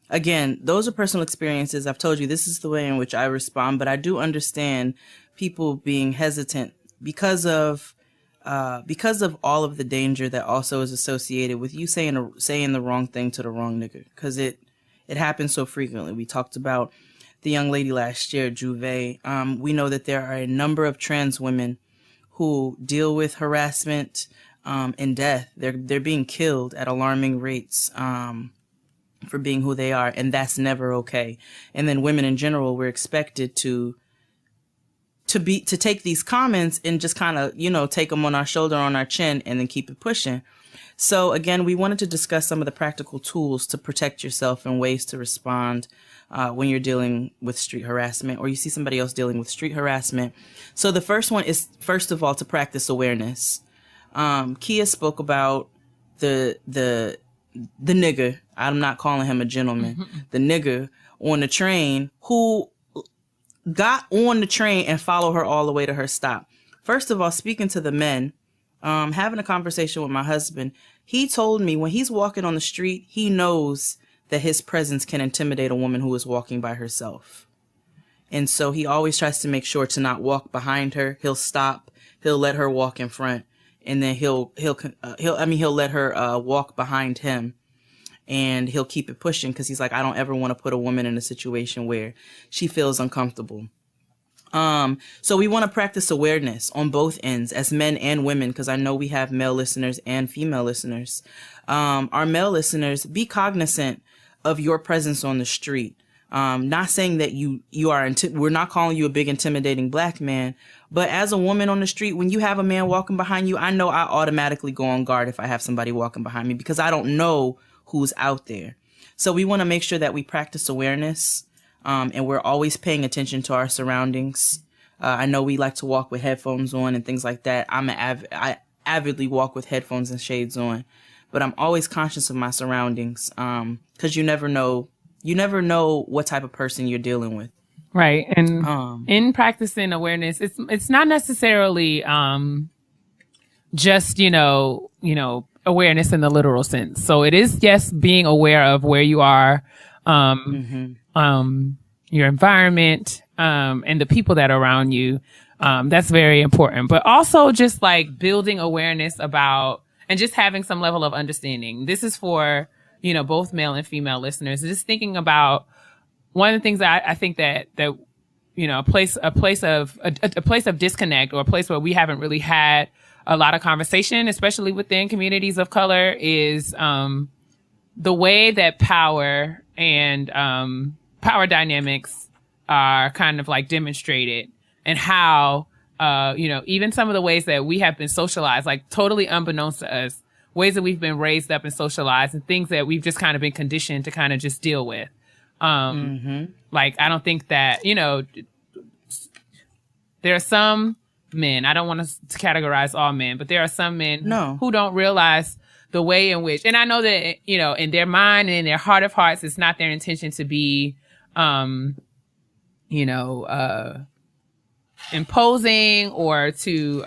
again, those are personal experiences. I've told you this is the way in which I respond, but I do understand people being hesitant because of all of the danger that also is associated with you saying the wrong thing to the wrong nigga, because it happens so frequently. We talked about the young lady last year, Juve. We know that there are a number of trans women who deal with harassment and death. They're being killed at alarming rates for being who they are, and that's never okay. And then women in general, we're expected to take these comments and just kind of, take them on our shoulder, on our chin, and then keep it pushing. So again, we wanted to discuss some of the practical tools to protect yourself and ways to respond when you're dealing with street harassment or you see somebody else dealing with street harassment. So the first one is, first of all, to practice awareness. Keia spoke about the nigga. I'm not calling him a gentleman. The nigga on the train who got on the train and followed her all the way to her stop. First of all, speaking to the men, having a conversation with my husband, he told me when he's walking on the street, he knows that his presence can intimidate a woman who is walking by herself. And so he always tries to make sure to not walk behind her. He'll stop. He'll let her walk in front, and then he'll let her walk behind him, and he'll keep it pushing because he's like, I don't ever want to put a woman in a situation where she feels uncomfortable. So we want to practice awareness on both ends as men and women, because I know we have male listeners and female listeners. Our male listeners, be cognizant of your presence on the street. Not saying that you are, we're not calling you a big intimidating black man, but as a woman on the street, when you have a man walking behind you, I know I automatically go on guard if I have somebody walking behind me because I don't know who's out there. So we want to make sure that we practice awareness, and we're always paying attention to our surroundings. I know we like to walk with headphones on and things like that. I avidly walk with headphones and shades on, but I'm always conscious of my surroundings, because you never know what type of person you're dealing with. Right. And in practicing awareness, it's not necessarily just, awareness in the literal sense. So it is, yes, being aware of where you are, your environment, and the people that are around you. That's very important. But also just like building awareness about, and just having some level of understanding. This is for, you know, both male and female listeners. Just thinking about one of the things that I think that you know, a place of disconnect, or a place where we haven't really had a lot of conversation, especially within communities of color, is the way that power and power dynamics are kind of like demonstrated, and how you know, even some of the ways that we have been socialized, like totally unbeknownst to us, ways that we've been raised up and socialized, and things that we've just kind of been conditioned to kind of just deal with. Like, I don't think that, you know, there are some men, I don't want to categorize all men, but there are some men who don't realize the way in which, and I know that, you know, in their mind and in their heart of hearts, it's not their intention to be, you know, imposing or to,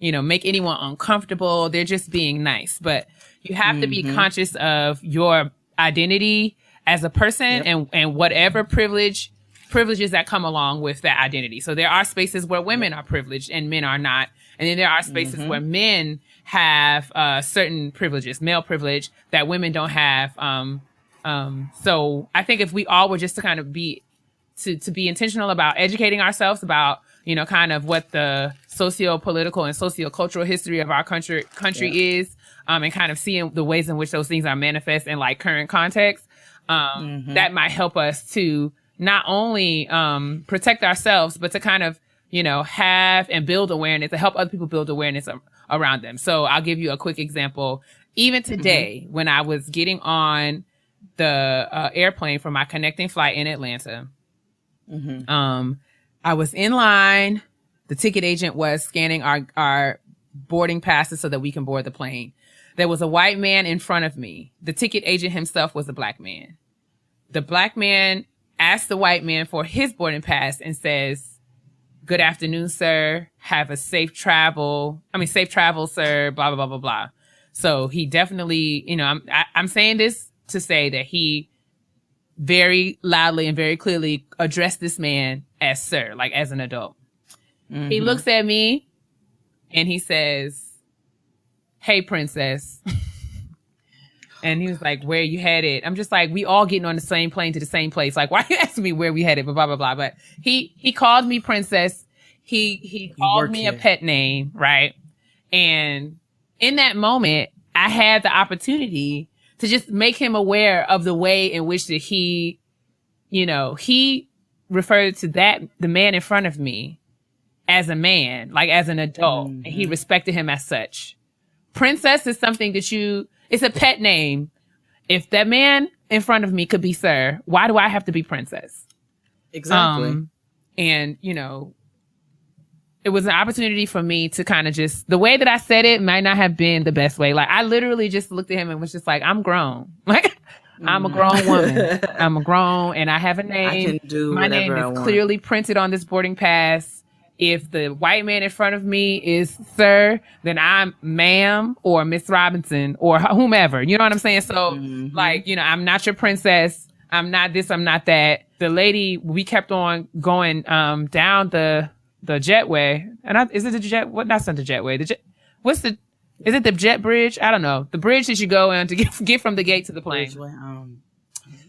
you know, make anyone uncomfortable. They're just being nice. But you have to be conscious of your identity as a person, and whatever privileges that come along with that identity. So there are spaces where women are privileged and men are not. And then there are spaces where men have certain privileges, male privilege, that women don't have. So I think if we all were just to kind of be intentional about educating ourselves about, you know, kind of what the socio-political and socio-cultural history of our country is, and kind of seeing the ways in which those things are manifest in like current context, that might help us to not only protect ourselves, but to kind of, you know, have and build awareness, to help other people build awareness around them. So I'll give you a quick example. Even today, when I was getting on the airplane for my connecting flight in Atlanta, I was in line. The ticket agent was scanning our boarding passes so that we can board the plane. There was a white man in front of me. The ticket agent himself was a black man. The black man asked the white man for his boarding pass and says, "Good afternoon, sir. Have a safe travel. Safe travel, sir, blah, blah, blah, blah, blah." So he definitely, you know, I'm saying this to say that he very loudly and very clearly addressed this man as sir, like as an adult. He looks at me and he says, "Hey, princess." And he was like, "Where you headed?" I'm just like, we all getting on the same plane to the same place. Like, why are you asking me where we headed? Blah, blah, blah. But he called me princess. He called me a pet name, right? And in that moment, I had the opportunity to just make him aware of the way in which that he, you know, he referred to the man in front of me as a man, like as an adult, and he respected him as such. Princess is something that it's a pet name. If that man in front of me could be sir, why do I have to be princess? Exactly. And, you know, it was an opportunity for me to kind of just, the way that I said it might not have been the best way. Like, I literally just looked at him and was just like, I'm grown. Like, I'm a grown woman. I'm a grown, and I have a name. I can do My whatever name I is want. clearly printed on this boarding pass. If the white man in front of me is sir, then I'm ma'am or Miss Robinson or whomever. You know what I'm saying? So, like, you know, I'm not your princess. I'm not this. I'm not that. The lady, we kept on going down the jetway. And is it the jet? What? That's not the jetway. Is it the jet bridge? I don't know. The bridge that you go on to get from the gate to the plane.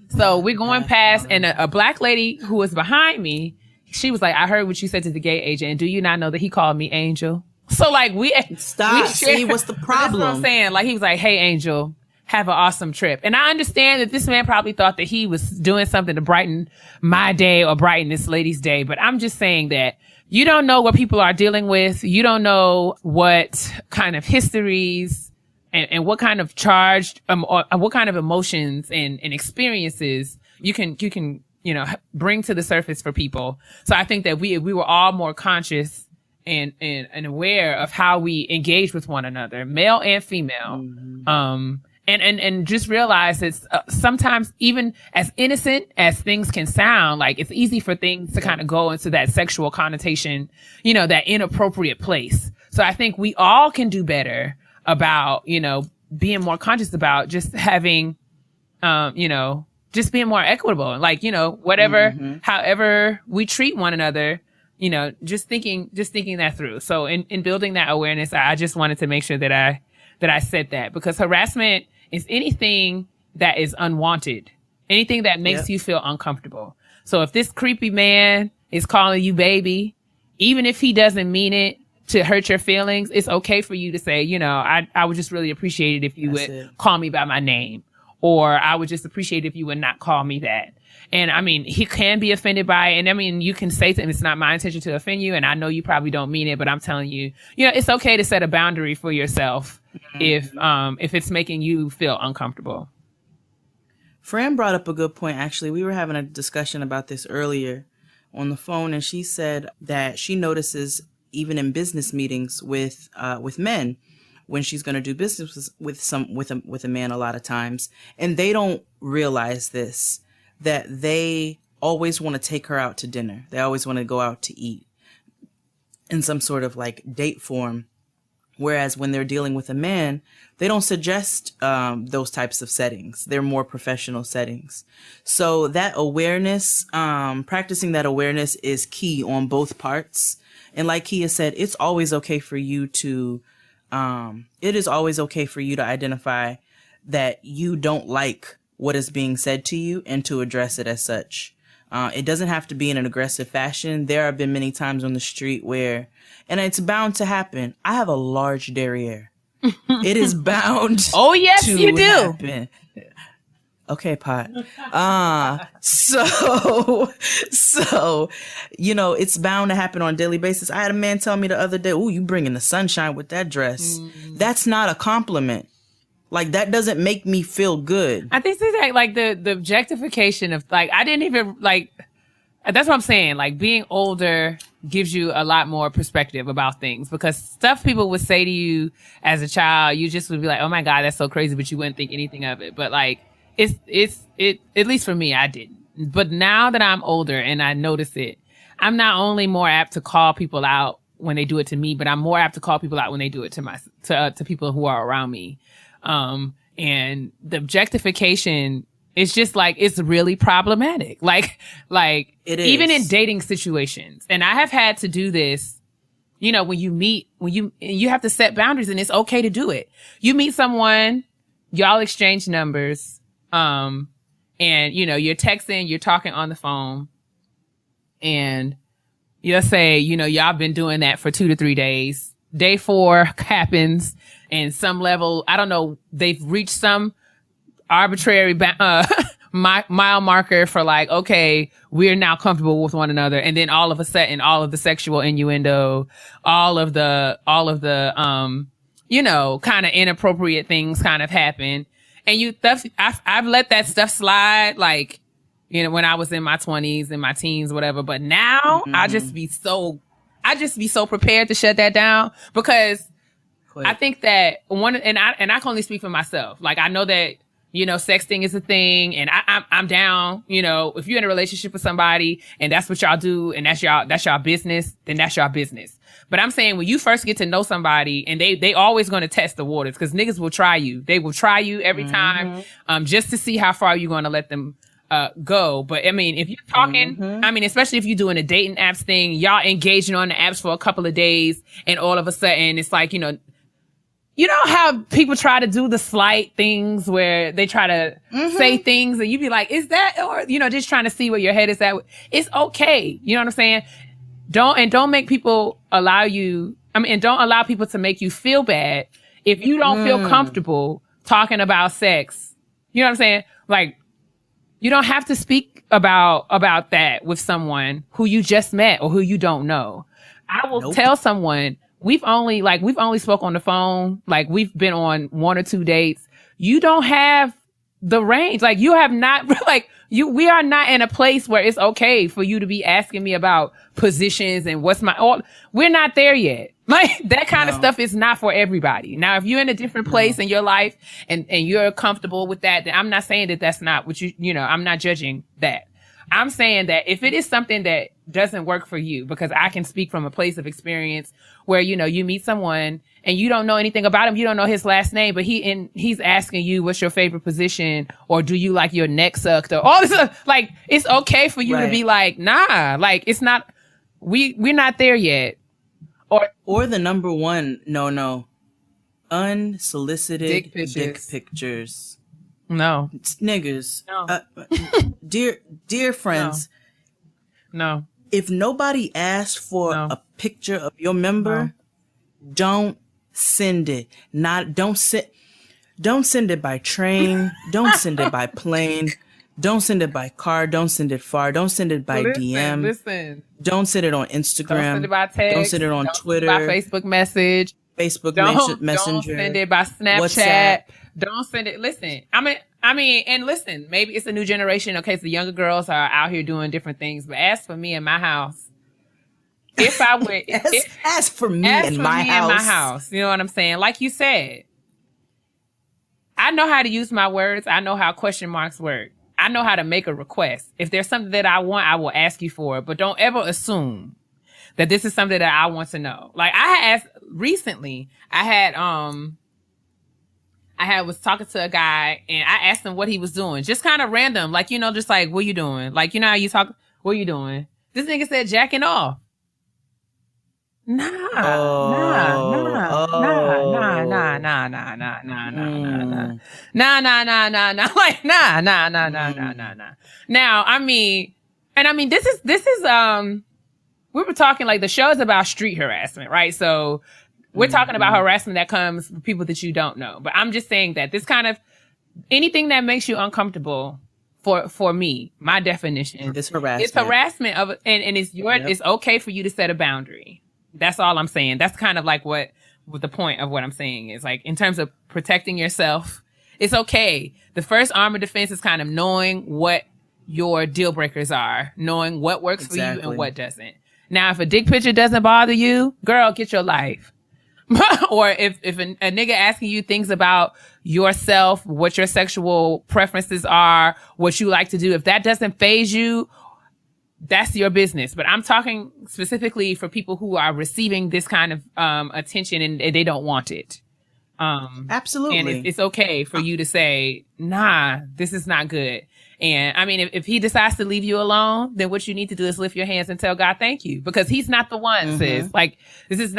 So we're going past, and a black lady who was behind me, she was like, "I heard what you said to the gate agent, and do you not know that he called me Angel?" So like Stop. See, what's the problem? That's what I'm saying. Like, he was like, "Hey, Angel, have an awesome trip." And I understand that this man probably thought that he was doing something to brighten my day or brighten this lady's day. But I'm just saying that you don't know what people are dealing with. You don't know what kind of histories and what kind of charged, or what kind of emotions and experiences you can, you know, bring to the surface for people. So I think that we were all more conscious and aware of how we engage with one another, male and female. And just realize it's sometimes, even as innocent as things can sound, like it's easy for things to kind of go into that sexual connotation, you know, that inappropriate place. So I think we all can do better about, you know, being more conscious about just having, you know, just being more equitable, like, you know, whatever, however we treat one another, you know, just thinking that through. So in building that awareness, I just wanted to make sure that that I said that, because harassment is anything that is unwanted, anything that makes you feel uncomfortable. So if this creepy man is calling you baby, even if he doesn't mean it to hurt your feelings, it's okay for you to say, you know, I would just really appreciate it if you would call me by my name, or I would just appreciate it if you would not call me that. And I mean, he can be offended by it. And I mean, you can say to him, it's not my intention to offend you. And I know you probably don't mean it, but I'm telling you, you know, it's okay to set a boundary for yourself if it's making you feel uncomfortable. Fran brought up a good point. Actually, we were having a discussion about this earlier on the phone, and she said that she notices even in business meetings with men, when she's going to do business with a man a lot of times, and they don't realize this, that they always want to take her out to dinner. They always want to go out to eat in some sort of like date form. Whereas when they're dealing with a man, they don't suggest those types of settings. They're more professional settings. So that awareness, practicing that awareness is key on both parts. And like Keia said, it's always okay for you to, it is always okay for you to identify that you don't like what is being said to you and to address it as such. It doesn't have to be in an aggressive fashion. There have been many times on the street where, and it's bound to happen, I have a large derriere. It is bound oh, yes, to you do. happen. Okay, Pot. So, you know, it's bound to happen on a daily basis. I had a man tell me the other day, "Ooh, you bringing the sunshine with that dress." That's not a compliment. Like, that doesn't make me feel good. I think it's like the objectification of, like, I didn't even, like, that's what I'm saying. Like, being older gives you a lot more perspective about things, because stuff people would say to you as a child, you just would be like, oh my God, that's so crazy, but you wouldn't think anything of it. But like, it, at least for me, I didn't. But now that I'm older and I notice it, I'm not only more apt to call people out when they do it to me, but I'm more apt to call people out when they do it to people who are around me. And the objectification is just like, it's really problematic. Like it is. Even in dating situations. And I have had to do this, you know, when you have to set boundaries, and it's okay to do it. You meet someone, y'all exchange numbers, and you know, you're texting, you're talking on the phone, and you'll say, you know, y'all been doing that for 2 to 3 days. Day 4 happens, and some level, I don't know, they've reached some arbitrary mile marker for like, okay, we're now comfortable with one another. And then all of a sudden, all of the sexual innuendo, all of the, you know, kind of inappropriate things kind of happen. And I've let that stuff slide, like, you know, when I was in my 20s and my teens, whatever. But now I just be so prepared to shut that down, because I think that and I can only speak for myself. Like, I know that, you know, sexting is a thing, and I'm down. You know, if you're in a relationship with somebody and that's what y'all do, and that's y'all business, then that's y'all business. But I'm saying, when you first get to know somebody, and they always going to test the waters, because niggas will try you. They will try you every time, just to see how far you're going to let them go. But I mean, if you're talking, I mean, especially if you're doing a dating apps thing, y'all engaging on the apps for a couple of days, and all of a sudden it's like, you know how people try to do the slight things where they try to say things, and you be like, is that, or, you know, just trying to see where your head is at. It's okay. You know what I'm saying? Don't make people allow you, and don't allow people to make you feel bad if you don't feel comfortable talking about sex. You know what I'm saying? Like, you don't have to speak about that with someone who you just met or who you don't know. I will tell someone, we've only spoke on the phone, like we've been on 1 or 2 dates. You don't have the range. Like, you have not, like, we are not in a place where it's okay for you to be asking me about positions and we're not there yet. Like, that kind of stuff is not for everybody. Now, if you're in a different place in your life and you're comfortable with that, then I'm not saying that that's not what you know, I'm not judging that. I'm saying that if it is something that doesn't work for you, because I can speak from a place of experience where, you know, you meet someone and you don't know anything about him. You don't know his last name, but he's asking you, what's your favorite position? Or do you like your neck sucked? Or all this stuff. Like, it's okay for you to be like, nah, like, it's not, we're not there yet. Or the number one no. unsolicited Dick dick pictures. No. Niggas. No. Dear friends. No. If nobody asked for a picture of your member, don't send it. Don't send it by train. Don't send it by plane. Don't send it by car. Don't send it far. Don't send it by DM. Listen. Don't send it on Instagram. Don't send it by text. Don't send it on Twitter. By Facebook message. Messenger. Don't send it by Snapchat. WhatsApp. Don't send it. Listen, I mean, and listen, maybe it's a new generation. Okay, so the younger girls are out here doing different things. But as for me in my house, if I went, as for me in my house, you know what I'm saying? Like you said, I know how to use my words. I know how question marks work. I know how to make a request. If there's something that I want, I will ask you for it. But don't ever assume that this is something that I want to know. Like I asked recently, I was talking to a guy and I asked him what he was doing. Just kind of random. Like, just like, what you doing? Like, how you talk, what you doing? This nigga said jacking off. Nah. Like, nah. Now, this is, we were talking like the show is about street harassment, right? So we're talking about harassment that comes from people that you don't know. But I'm just saying that this kind of anything that makes you uncomfortable for me, my definition is harassment. It's harassment and it's it's okay for you to set a boundary. That's all I'm saying. That's kind of like what the point of what I'm saying is, like, in terms of protecting yourself, it's okay. The first arm of defense is kind of knowing what your deal breakers are, knowing what works for you and what doesn't. Now, if a dick picture doesn't bother you, girl, get your life. Or if a nigga asking you things about yourself, what your sexual preferences are, what you like to do, if that doesn't faze you, that's your business. But I'm talking specifically for people who are receiving this kind of attention and they don't want it. Absolutely. And it's okay for you to say, nah, this is not good. And I mean, if he decides to leave you alone, then what you need to do is lift your hands and tell God thank you, because he's not the one, sis. Like, this is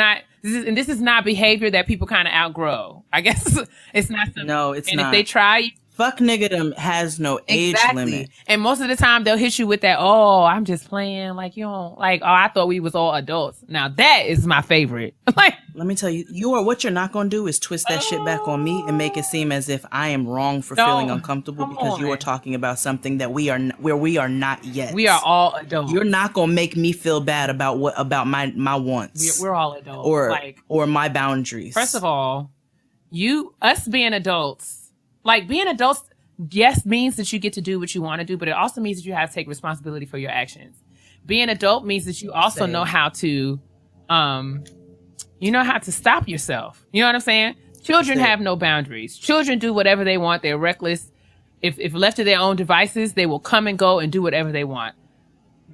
not behavior that people kind of outgrow. I guess it's not. No, it's not. And if they try, fuck niggerdom has no age limit. And most of the time they'll hit you with that, oh, I'm just playing. Like, you don't like, oh, I thought we was all adults. Now that is my favorite. Like, let me tell you, what you're not going to do is twist that shit back on me and make it seem as if I am wrong for feeling uncomfortable because you are talking about something that we are not yet. We are all adults. You're not going to make me feel bad about my wants. We're all adults. Or my boundaries. First of all, us being adults, like, being adults, yes, means that you get to do what you want to do, but it also means that you have to take responsibility for your actions. Being adult means that you also know how to, stop yourself. You know what I'm saying? Children have no boundaries. Children do whatever they want. They're reckless. If left to their own devices, they will come and go and do whatever they want.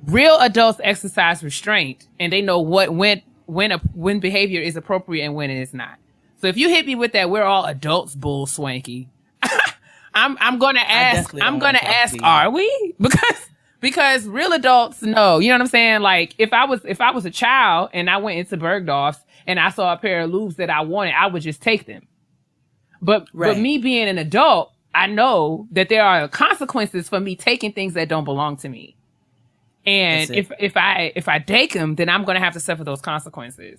Real adults exercise restraint, and they know when behavior is appropriate and when it is not. So if you hit me with that, we're all adults bull swanky, I'm gonna ask, are we? Because real adults know, you know what I'm saying? Like, if I was a child and I went into Bergdorf's and I saw a pair of lubes that I wanted, I would just take them. But me being an adult, I know that there are consequences for me taking things that don't belong to me. And if I take them, then I'm gonna have to suffer those consequences.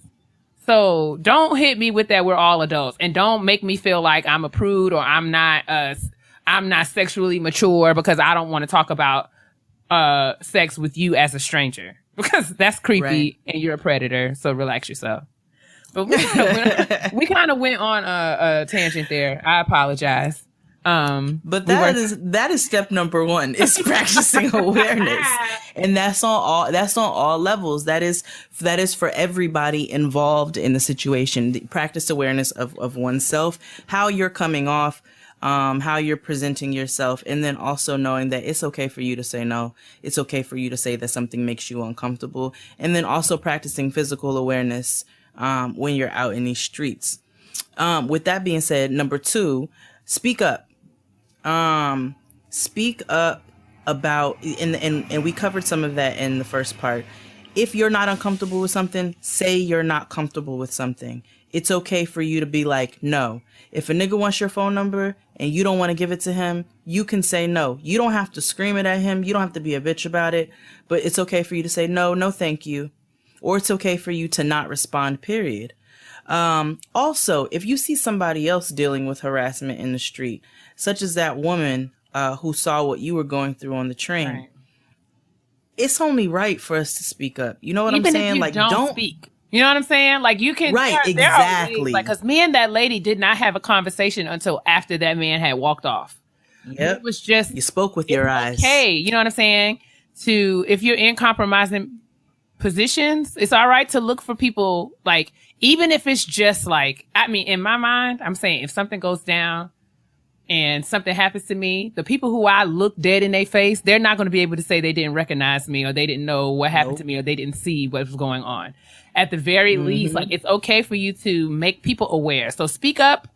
So don't hit me with that. We're all adults, and don't make me feel like I'm a prude or I'm not sexually mature because I don't want to talk about sex with you as a stranger, because that's creepy and you're a predator. So relax yourself. But we kind of went on a tangent there. I apologize. But that is step number 1 is practicing awareness, and that's on all levels. That is for everybody involved in the situation. The practice awareness of oneself, how you're coming off, how you're presenting yourself, and then also knowing that it's okay for you to say no. It's okay for you to say that something makes you uncomfortable, and then also practicing physical awareness when you're out in these streets. With that being said, number 2, speak up. Speak up about, and we covered some of that in the first part. If you're not uncomfortable with something, say you're not comfortable with something. it's okay for you to be like, no. If a nigga wants your phone number and you don't want to give it to him, you can say no. You don't have to scream it at him. You don't have to be a bitch about it. But it's okay for you to say no, no thank you. Or it's okay for you to not respond, period. Also, if you see somebody else dealing with harassment in the street, such as that woman who saw what you were going through on the train, Right. it's only right for us to speak up. You know what Even I'm saying? if you Like, don't speak. You know what I'm saying? Like, you can. Right, there are ways, exactly. like, because me and that lady did not have a conversation until after that man had walked off. Yep. It was just. You spoke with your eyes. Okay. You know what I'm saying? If you're in compromising positions, it's all right to look for people, like, even if it's just like, I mean, in my mind, I'm saying if something goes down and something happens to me, the people who I look dead in their face, they're not going to be able to say they didn't recognize me or they didn't know what happened to me or they didn't see what was going on. At the very least, like, it's okay for you to make people aware. So speak up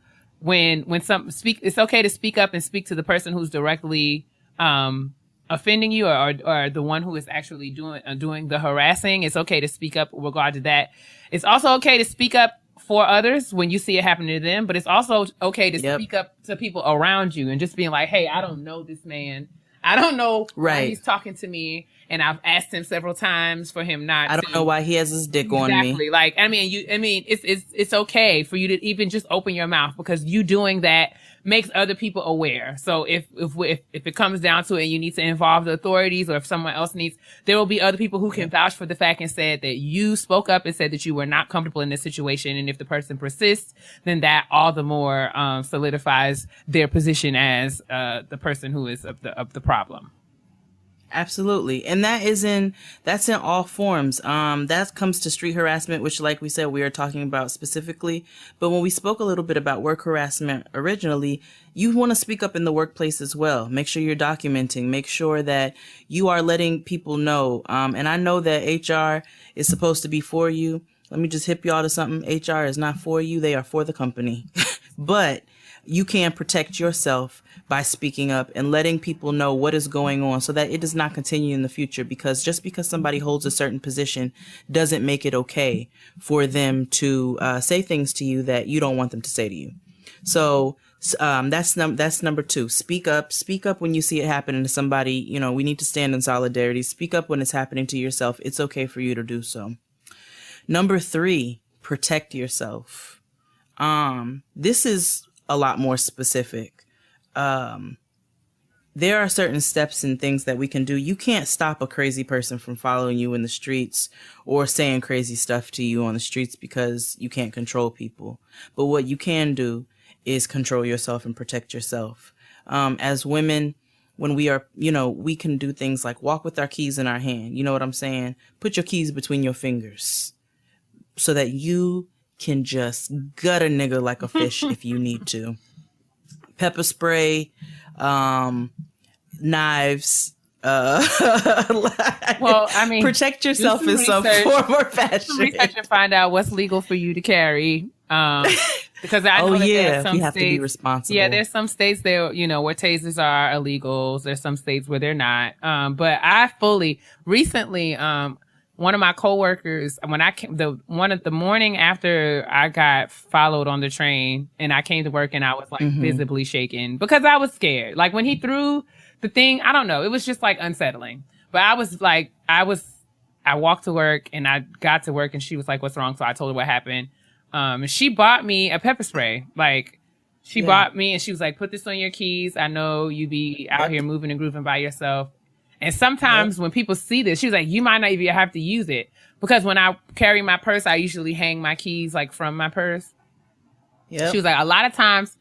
it's okay to speak up and speak to the person who's directly offending you or the one who is actually doing the harassing. It's okay to speak up with regard to that. It's also okay to speak up for others when you see it happening to them, but it's also okay to speak up to people around you and just being like, hey, I don't know this man. I don't know why he's talking to me, and I've asked him several times for him not to. I don't know why he has his dick on me. Exactly. Like, I mean, it's okay for you to even just open your mouth, because you doing that makes other people aware. So if it comes down to it and you need to involve the authorities, or if someone else needs, there will be other people who can vouch for the fact and said that you spoke up and said that you were not comfortable in this situation. And if the person persists, then that all the more solidifies their position as the person who is of the problem. Absolutely. And that's in all forms. That comes to street harassment, which, like we said, we are talking about specifically. But when we spoke a little bit about work harassment originally, you want to speak up in the workplace as well. Make sure you're documenting. Make sure that you are letting people know. And I know that HR is supposed to be for you. Let me just hip y'all to something. HR is not for you. They are for the company. But you can protect yourself by speaking up and letting people know what is going on so that it does not continue in the future. Because just because somebody holds a certain position doesn't make it okay for them to say things to you that you don't want them to say to you. So that's number 2. Speak up. Speak up when you see it happening to somebody. You know, we need to stand in solidarity. Speak up when it's happening to yourself. It's okay for you to do so. Number 3, protect yourself. This is a lot more specific. There are certain steps and things that we can do. You can't stop a crazy person from following you in the streets or saying crazy stuff to you on the streets because you can't control people. But what you can do is control yourself and protect yourself. As women, when we are, we can do things like walk with our keys in our hand. You know what I'm saying? Put your keys between your fingers so that you can just gut a nigga like a fish if you need to. Pepper spray, knives. Well, I mean, protect yourself in some form or fashion. Research and find out what's legal for you to carry. Because I know that some you have states, to be responsible. Yeah, there's some states there, where tasers are illegal. There's some states where they're not. But I recently, one of my coworkers, when I came, the morning after I got followed on the train and I came to work and I was like visibly shaken because I was scared. Like when he threw the thing, I don't know, it was just like unsettling. But I was like, I walked to work and I got to work and she was like, "What's wrong?" So I told her what happened. And she bought me a pepper spray. Like she bought me and she was like, "Put this on your keys. I know you be out here moving and grooving by yourself." And sometimes when people see this, she was like, "You might not even have to use it." Because when I carry my purse, I usually hang my keys like from my purse. Yep. She was like, a lot of times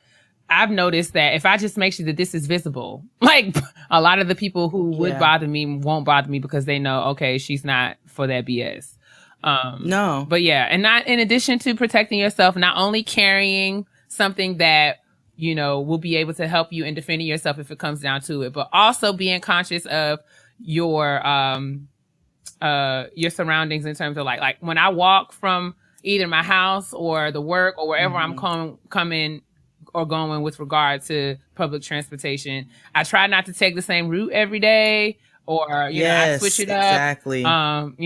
I've noticed that if I just make sure that this is visible, like a lot of the people who would bother me won't bother me because they know, okay, she's not for that BS. No. But yeah, and not in addition to protecting yourself, not only carrying something that will be able to help you in defending yourself if it comes down to it, but also being conscious of your surroundings in terms of like when I walk from either my house or the work or wherever I'm coming or going with regard to public transportation, I try not to take the same route every day or, I switch it up. Exactly. And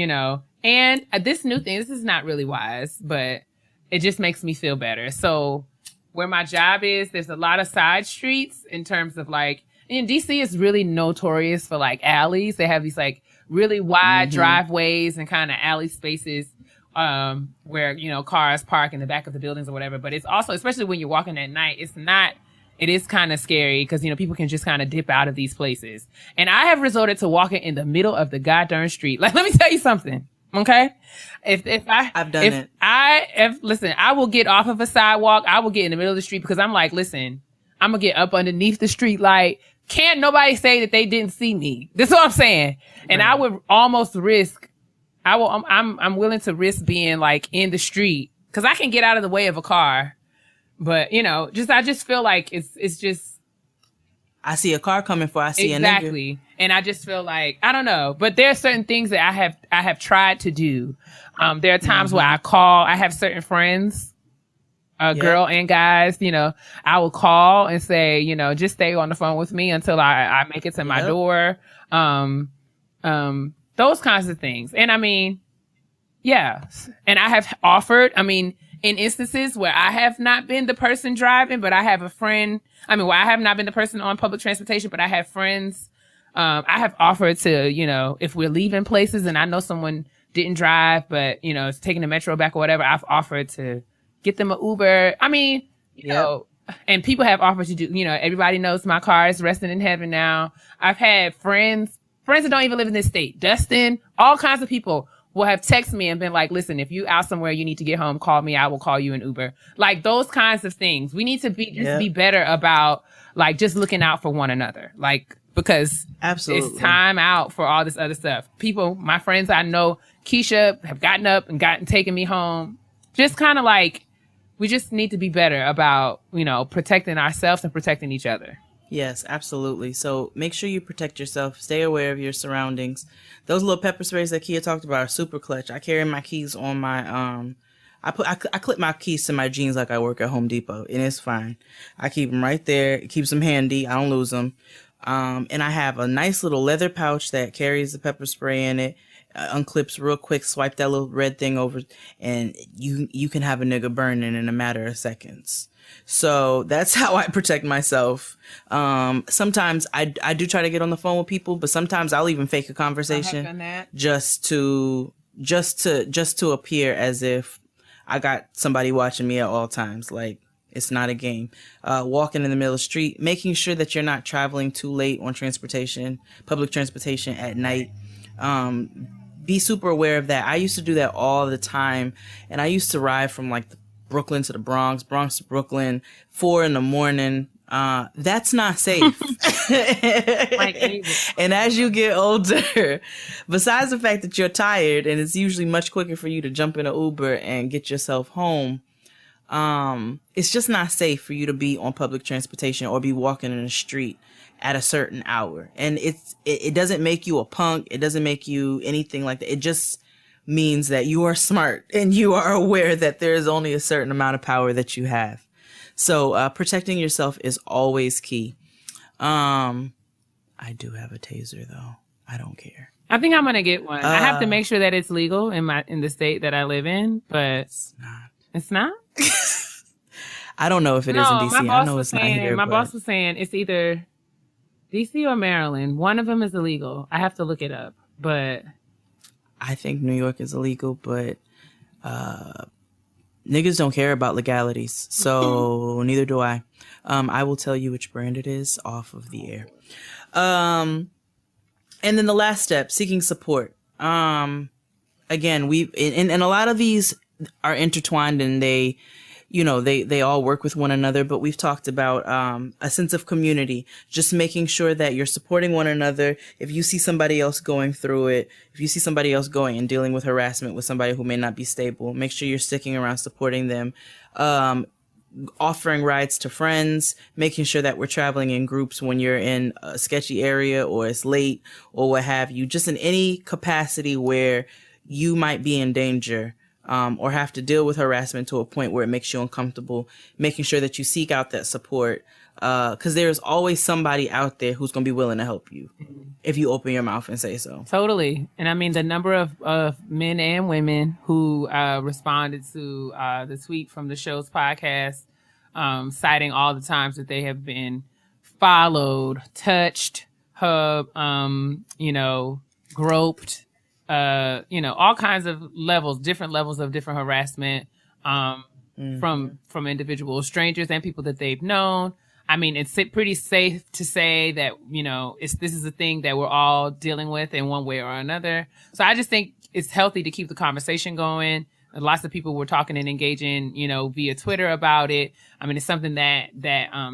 this new thing, this is not really wise, but it just makes me feel better. So where my job is, there's a lot of side streets in terms of like, in DC is really notorious for like alleys. They have these like really wide driveways and kind of alley spaces where, you know, cars park in the back of the buildings or whatever. But it's also, especially when you're walking at night, it is kind of scary because, you know, people can just kind of dip out of these places. And I have resorted to walking in the middle of the goddamn street. Like, let me tell you something. Okay. I've done it. Listen, I will get off of a sidewalk. I will get in the middle of the street because I'm like, listen, I'm going to get up underneath the street. Like, can't nobody say that they didn't see me. That's what I'm saying. And I would almost risk, I'm willing to risk being like in the street because I can get out of the way of a car. But, you know, I just feel like it's just. I see a car coming for I see a nigga. Exactly. And I just feel like, I don't know, but there are certain things that I have tried to do. There are times where I have certain friends, girl and guys, you know, I will call and say, you know, just stay on the phone with me until I make it to my door. Those kinds of things. And I mean, yeah. And I have offered, in instances where I have not been the person driving, but I have a friend, where I have not been the person on public transportation, but I have friends. I have offered to, you know, if we're leaving places and I know someone didn't drive, but, you know, it's taking the metro back or whatever, I've offered to get them an Uber. You know, and people have offered to do, you know, everybody knows my car is resting in heaven now. I've had friends that don't even live in this state. Dustin, all kinds of people will have texted me and been like, listen, if you out somewhere, you need to get home, call me. I will call you an Uber. Like those kinds of things. We need to be better about like just looking out for one another. Like, because it's time out for all this other stuff. People, my friends I know, Keisha, have gotten up and taken me home. Just kind of like, we just need to be better about, you know, protecting ourselves and protecting each other. Yes, absolutely. So make sure you protect yourself. Stay aware of your surroundings. Those little pepper sprays that Keia talked about are super clutch. I carry my keys on my, I clip my keys to my jeans like I work at Home Depot, and it's fine. I keep them right there. It keeps them handy. I don't lose them. And I have a nice little leather pouch that carries the pepper spray in it. Unclips real quick, swipe that little red thing over, and you can have a nigga burning in a matter of seconds. So that's how I protect myself. Sometimes I do try to get on the phone with people, but sometimes I'll even fake a conversation just to appear as if I got somebody watching me at all times. Like, it's not a game. Walking in the middle of the street, making sure that you're not traveling too late on public transportation at night. Be super aware of that. I used to do that all the time, and I used to ride from like Brooklyn to the Bronx to Brooklyn, 4 a.m. That's not safe. And as you get older, besides the fact that you're tired and it's usually much quicker for you to jump in an Uber and get yourself home, it's just not safe for you to be on public transportation or be walking in the street at a certain hour. And it doesn't make you a punk. It doesn't make you anything like that. It just means that you are smart and you are aware that there is only a certain amount of power that you have. So protecting yourself is always key. I do have a taser though. I don't care. I think I'm gonna get one. I have to make sure that it's legal in the state that I live in, but it's not. I don't know if it is in DC. I know it's not here. My boss was saying it's either DC or Maryland. One of them is illegal. I have to look it up, but I think New York is illegal, but niggas don't care about legalities, so neither do I. I will tell you which brand it is off of the air. And then the last step, seeking support. Again, and a lot of these are intertwined, and they all work with one another, but we've talked about a sense of community, just making sure that you're supporting one another. If you see somebody else going through it, if you see somebody else going and dealing with harassment with somebody who may not be stable, make sure you're sticking around supporting them. Offering rides to friends, making sure that we're traveling in groups when you're in a sketchy area or it's late or what have you, just in any capacity where you might be in danger. Or have to deal with harassment to a point where it makes you uncomfortable, making sure that you seek out that support. because there's always somebody out there who's gonna be willing to help you if you open your mouth and say so. Totally. And I mean, the number of men and women who responded to the tweet from the show's podcast, citing all the times that they have been followed, touched, groped, all kinds of levels, different levels of different harassment from individuals, strangers, and people that they've known. I mean, it's pretty safe to say that, this is a thing that we're all dealing with in one way or another. So I just think it's healthy to keep the conversation going. Lots of people were talking and engaging, via Twitter about it. I mean, it's something that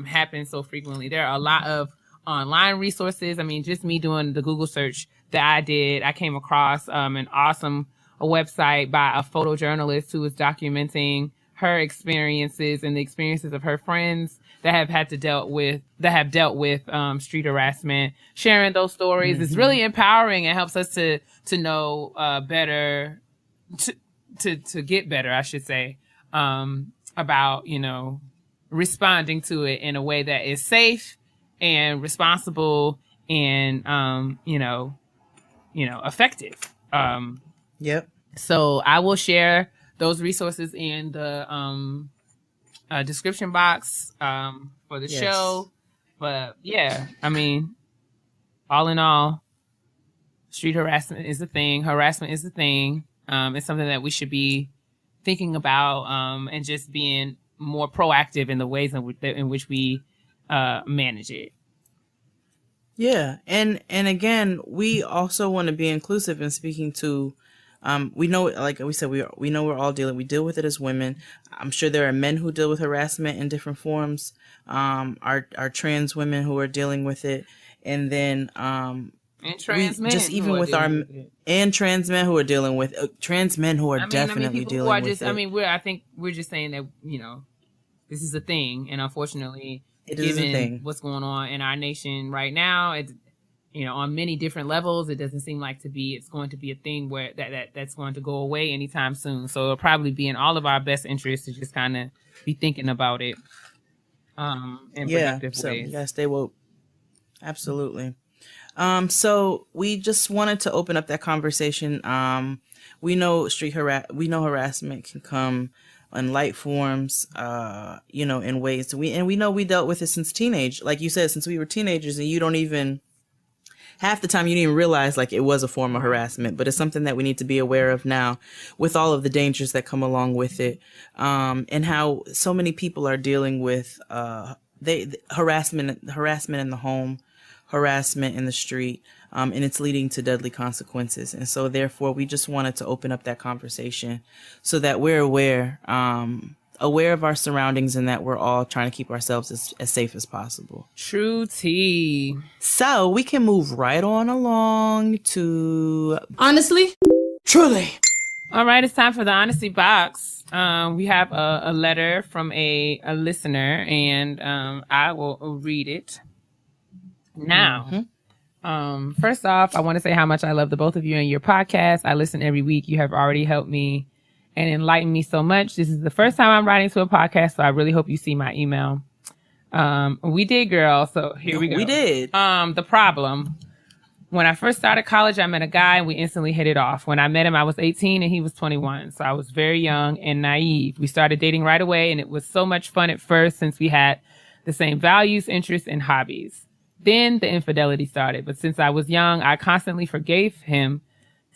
happens so frequently. There are a lot of online resources. I mean, just me doing the Google search that I did, I came across an awesome website by a photojournalist who was documenting her experiences and the experiences of her friends that have dealt with street harassment. Sharing those stories is really empowering and helps us to know better, to get better, I should say, about responding to it in a way that is safe and responsible and effective. Yep. So I will share those resources in the description box for the show. But yeah, I mean, all in all, street harassment is a thing. Harassment is a thing. It's something that we should be thinking about and just being more proactive in the ways in which we manage it. Yeah, and again, we also want to be inclusive in speaking to. We know, like we said, we know we're all we deal with it as women. I'm sure there are men who deal with harassment in different forms. Our trans women who are dealing with it, and then and trans men just even with our and trans men who are dealing with trans men who are definitely dealing with it. I mean, I think we're just saying that this is a thing, and unfortunately, it is a thing. What's going on in our nation right now, on many different levels, it doesn't seem like it's going to be a thing where that's going to go away anytime soon. So it'll probably be in all of our best interest to just kind of be thinking about it in productive ways. You gotta stay woke. Absolutely. So we just wanted to open up that conversation. We know harassment can come in light forms, in ways we know we dealt with it since teenage, like you said, since we were teenagers, and you don't even half the time you didn't even realize like it was a form of harassment, but it's something that we need to be aware of now with all of the dangers that come along with it, and how so many people are dealing with harassment in the home, harassment in the street, and it's leading to deadly consequences. And so therefore we just wanted to open up that conversation so that we're aware of our surroundings and that we're all trying to keep ourselves as safe as possible. True tea. So we can move right on along to Honestly? Truly. All right, it's time for the honesty box. We have a letter from a listener, and I will read it now. First off, I want to say how much I love the both of you and your podcast. I listen every week. You have already helped me and enlightened me so much. This is the first time I'm writing to a podcast, so I really hope you see my email. We did, girl. So here we go. We did. The problem. When I first started college, I met a guy and we instantly hit it off. When I met him, I was 18 and he was 21. So I was very young and naive. We started dating right away, and it was so much fun at first since we had the same values, interests, and hobbies. Then the infidelity started. But since I was young, I constantly forgave him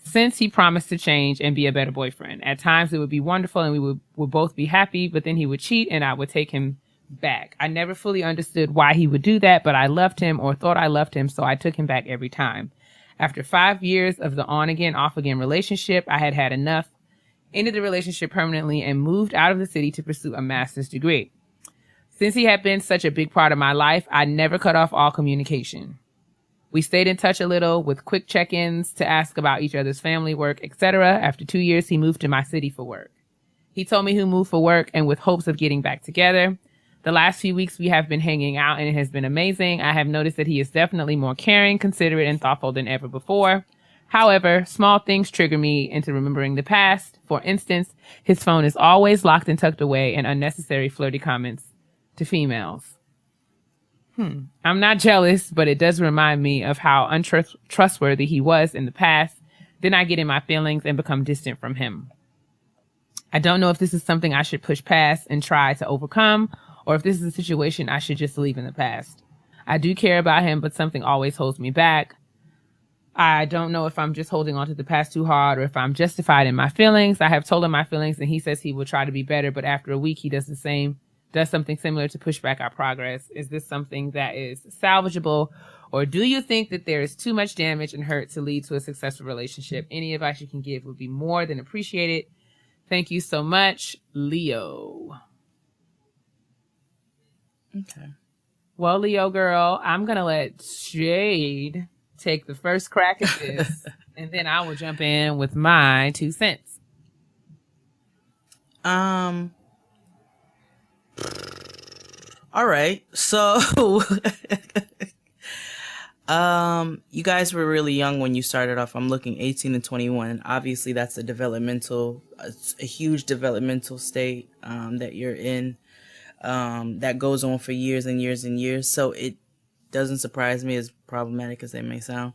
since he promised to change and be a better boyfriend. At times it would be wonderful and we would both be happy, but then he would cheat and I would take him back. I never fully understood why he would do that, but I loved him or thought I loved him, so I took him back every time. After 5 years of the on-again, off-again relationship, I had had enough, ended the relationship permanently, and moved out of the city to pursue a master's degree. Since he had been such a big part of my life, I never cut off all communication. We stayed in touch a little with quick check-ins to ask about each other's family, work, etc. After 2 years, he moved to my city for work. He told me he moved for work and with hopes of getting back together. The last few weeks we have been hanging out and it has been amazing. I have noticed that he is definitely more caring, considerate, and thoughtful than ever before. However, small things trigger me into remembering the past. For instance, his phone is always locked and tucked away, and unnecessary flirty comments to females. I'm not jealous, but it does remind me of how untrustworthy he was in the past. Then I get in my feelings and become distant from him. I don't know if this is something I should push past and try to overcome, or if this is a situation I should just leave in the past. I do care about him, but something always holds me back. I don't know if I'm just holding on to the past too hard or if I'm justified in my feelings. I have told him my feelings and he says he will try to be better, but after a week he does something similar to push back our progress. Is this something that is salvageable, or do you think that there is too much damage and hurt to lead to a successful relationship? Any advice you can give would be more than appreciated. Thank you so much, Leo. Okay. Well, Leo girl, I'm going to let Jade take the first crack at this, and then I will jump in with my 2 cents. All right. So, you guys were really young when you started off. I'm looking 18 and 21. And obviously that's a huge developmental state, that you're in, that goes on for years and years and years. So it doesn't surprise me, as problematic as they may sound,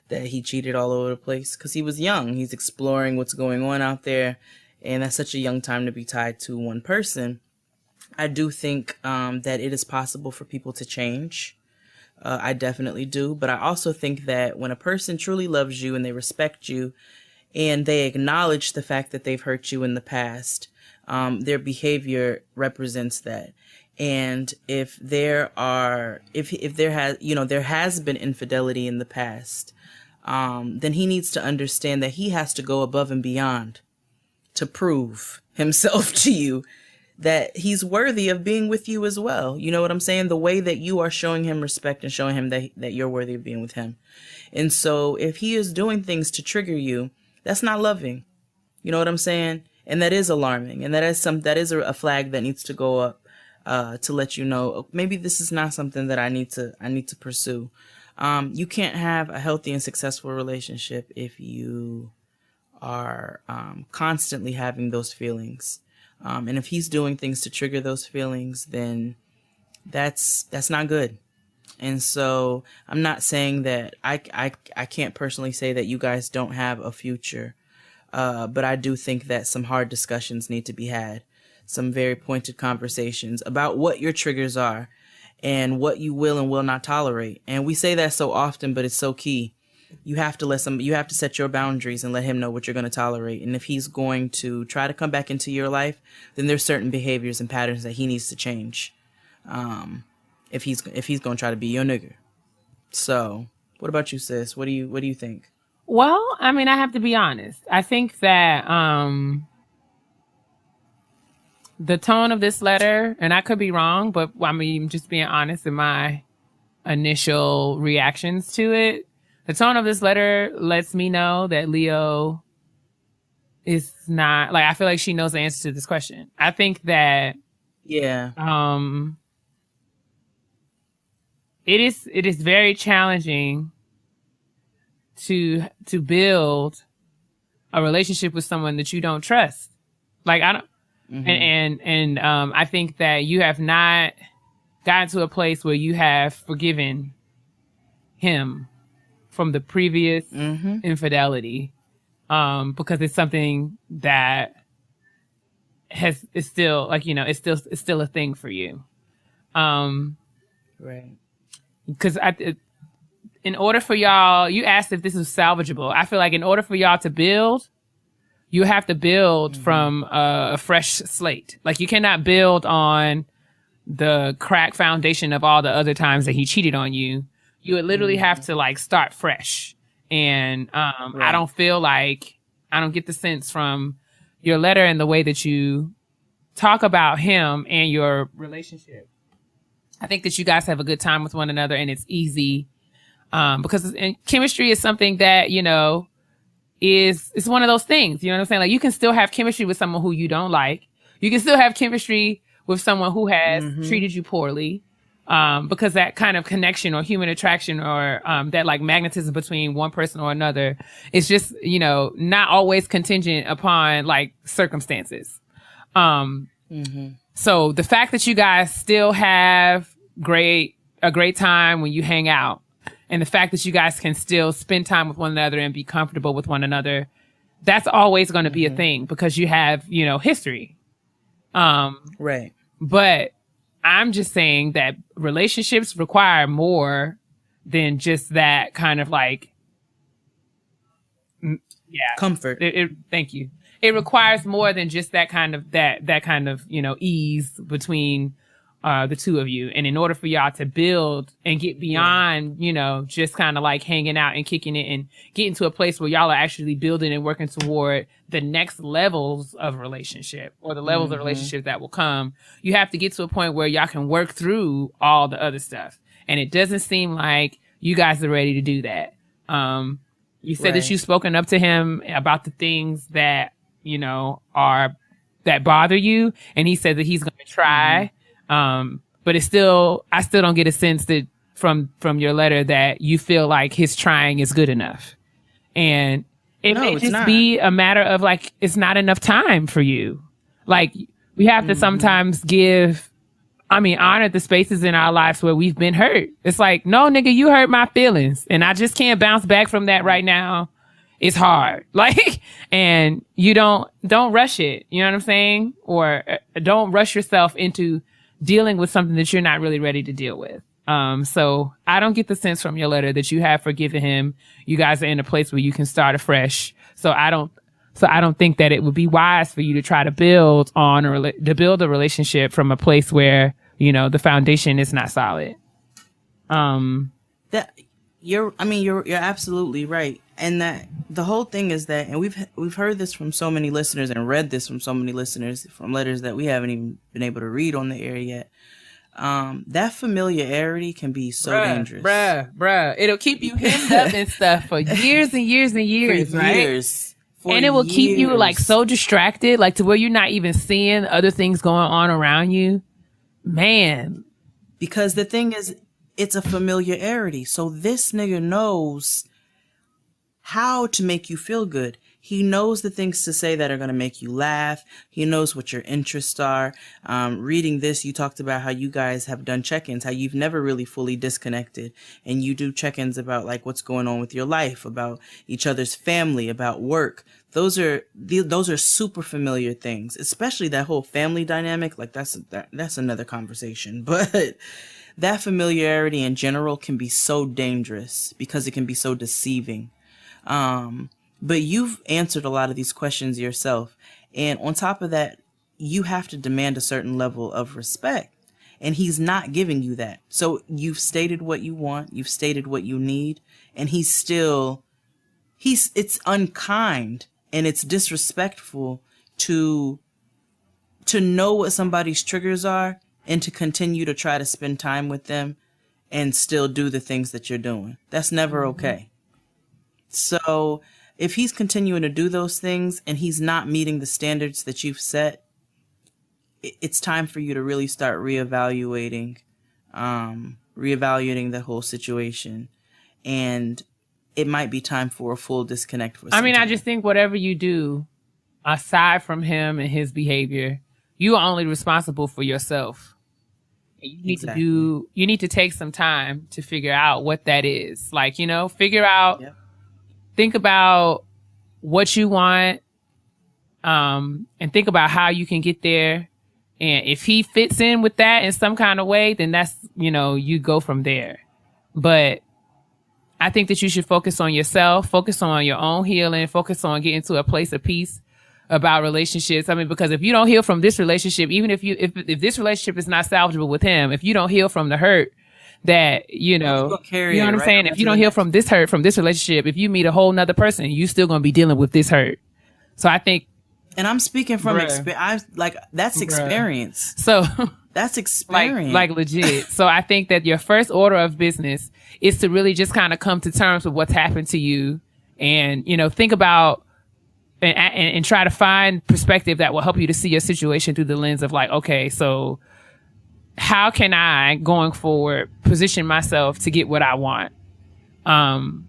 that he cheated all over the place, because he was young. He's exploring what's going on out there. And that's such a young time to be tied to one person. I do think that it is possible for people to change. I definitely do. But I also think that when a person truly loves you and they respect you and they acknowledge the fact that they've hurt you in the past, their behavior represents that. And if there has been infidelity in the past, then he needs to understand that he has to go above and beyond to prove himself to you that he's worthy of being with you as well. You know what I'm saying? The way that you are showing him respect and showing him that you're worthy of being with him. And so if he is doing things to trigger you, that's not loving. You know what I'm saying? And that is alarming. And that is a flag that needs to go up to let you know, maybe this is not something that I need to pursue. You can't have a healthy and successful relationship if you are constantly having those feelings. And if he's doing things to trigger those feelings, then that's not good. And so I'm not saying that I can't personally say that you guys don't have a future. But I do think that some hard discussions need to be had. Some very pointed conversations about what your triggers are and what you will and will not tolerate. And we say that so often, but it's so key. You have to set your boundaries and let him know what you're going to tolerate. And if he's going to try to come back into your life, then there's certain behaviors and patterns that he needs to change. If he's going to try to be your nigga. So what about you, sis? What do you think? Well, I mean, I have to be honest. I think that the tone of this letter, and I could be wrong, but I mean, just being honest in my initial reactions to it, the tone of this letter lets me know that Leo is not, like, I feel like she knows the answer to this question. I think that, yeah, it is very challenging to build a relationship with someone that you don't trust. Like, I don't, and I think that you have not gotten to a place where you have forgiven him from the previous infidelity, because it's something that is still, like, you know, it's still a thing for you. Right. Because in order for y'all, you asked if this is salvageable. I feel like in order for y'all to build, you have to build from a fresh slate. Like, you cannot build on the crack foundation of all the other times that he cheated on you. You would literally have to, like, start fresh. And right. I don't get the sense from your letter and the way that you talk about him and your relationship. I think that you guys have a good time with one another, and it's easy. Because chemistry is something that, you know, it's one of those things, you know what I'm saying? Like, you can still have chemistry with someone who you don't like. You can still have chemistry with someone who has treated you poorly. Because that kind of connection or human attraction or, that, like, magnetism between one person or another is just, you know, not always contingent upon, like, circumstances. So the fact that you guys still have great, a great time when you hang out. And the fact that you guys can still spend time with one another and be comfortable with one another, that's always going to be a thing because you have, history. Right. But I'm just saying that relationships require more than just that kind of comfort. Thank you. It requires more than just that kind of ease between the two of you. And in order for y'all to build and get beyond, just kind of hanging out and kicking it and getting to a place where y'all are actually building and working toward the next levels of relationship or the levels of relationship that will come, you have to get to a point where y'all can work through all the other stuff. And it doesn't seem like you guys are ready to do that. You said that you've spoken up to him about the things that, that bother you. And he said that he's going to try. But I still don't get a sense that from your letter that you feel like his trying is good enough. And it may just be a matter of it's not enough time for you. We have to sometimes honor the spaces in our lives where we've been hurt. It's no, nigga, you hurt my feelings and I just can't bounce back from that right now. It's hard. And you don't rush it. You know what I'm saying? Or don't rush yourself into dealing with something that you're not really ready to deal with. So I don't get the sense from your letter that you have forgiven him. You guys are in a place where you can start afresh. So I don't think that it would be wise for you to try to build a relationship from a place where, the foundation is not solid. You're absolutely right. And that the whole thing is that, and we've heard this from so many listeners and read this from so many listeners from letters that we haven't even been able to read on the air yet. That familiarity can be so dangerous. Bruh. It'll keep you hemmed up and stuff for years and years and years, right? And it will keep you so distracted, to where you're not even seeing other things going on around you. Man. Because the thing is, it's a familiarity. So this nigga knows how to make you feel good. He knows the things to say that are going to make you laugh. He knows what your interests are. Reading this, you talked about how you guys have done check-ins, how you've never really fully disconnected. And you do check-ins about what's going on with your life, about each other's family, about work. Those are super familiar things, especially that whole family dynamic. That's another conversation. But that familiarity in general can be so dangerous because it can be so deceiving. But you've answered a lot of these questions yourself. And on top of that, you have to demand a certain level of respect. And he's not giving you that. So you've stated what you want. You've stated what you need. And it's unkind and it's disrespectful to know what somebody's triggers are and to continue to try to spend time with them and still do the things that you're doing. That's never okay. So if he's continuing to do those things and he's not meeting the standards that you've set, it's time for you to really start reevaluating the whole situation. And it might be time for a full disconnect for some time. I just think whatever you do, aside from him and his behavior, you are only responsible for yourself. You need to take some time to figure out what that is. Figure out... Yep. Think about what you want, and think about how you can get there. And if he fits in with that in some kind of way, then that's, you go from there. But I think that you should focus on yourself, focus on your own healing, focus on getting to a place of peace about relationships. Because if you don't heal from this relationship, even if this relationship is not salvageable with him, if you don't heal from the hurt, that, you know what I'm saying? If you don't heal from this hurt, from this relationship, if you meet a whole nother person, you still going to be dealing with this hurt. So I think. And I'm speaking from experience. That's experience. So that's experience. Like legit. So I think that your first order of business is to really just kind of come to terms with what's happened to you and, think about and try to find perspective that will help you to see your situation through the lens of okay, so how can I, going forward, position myself to get what I want? And,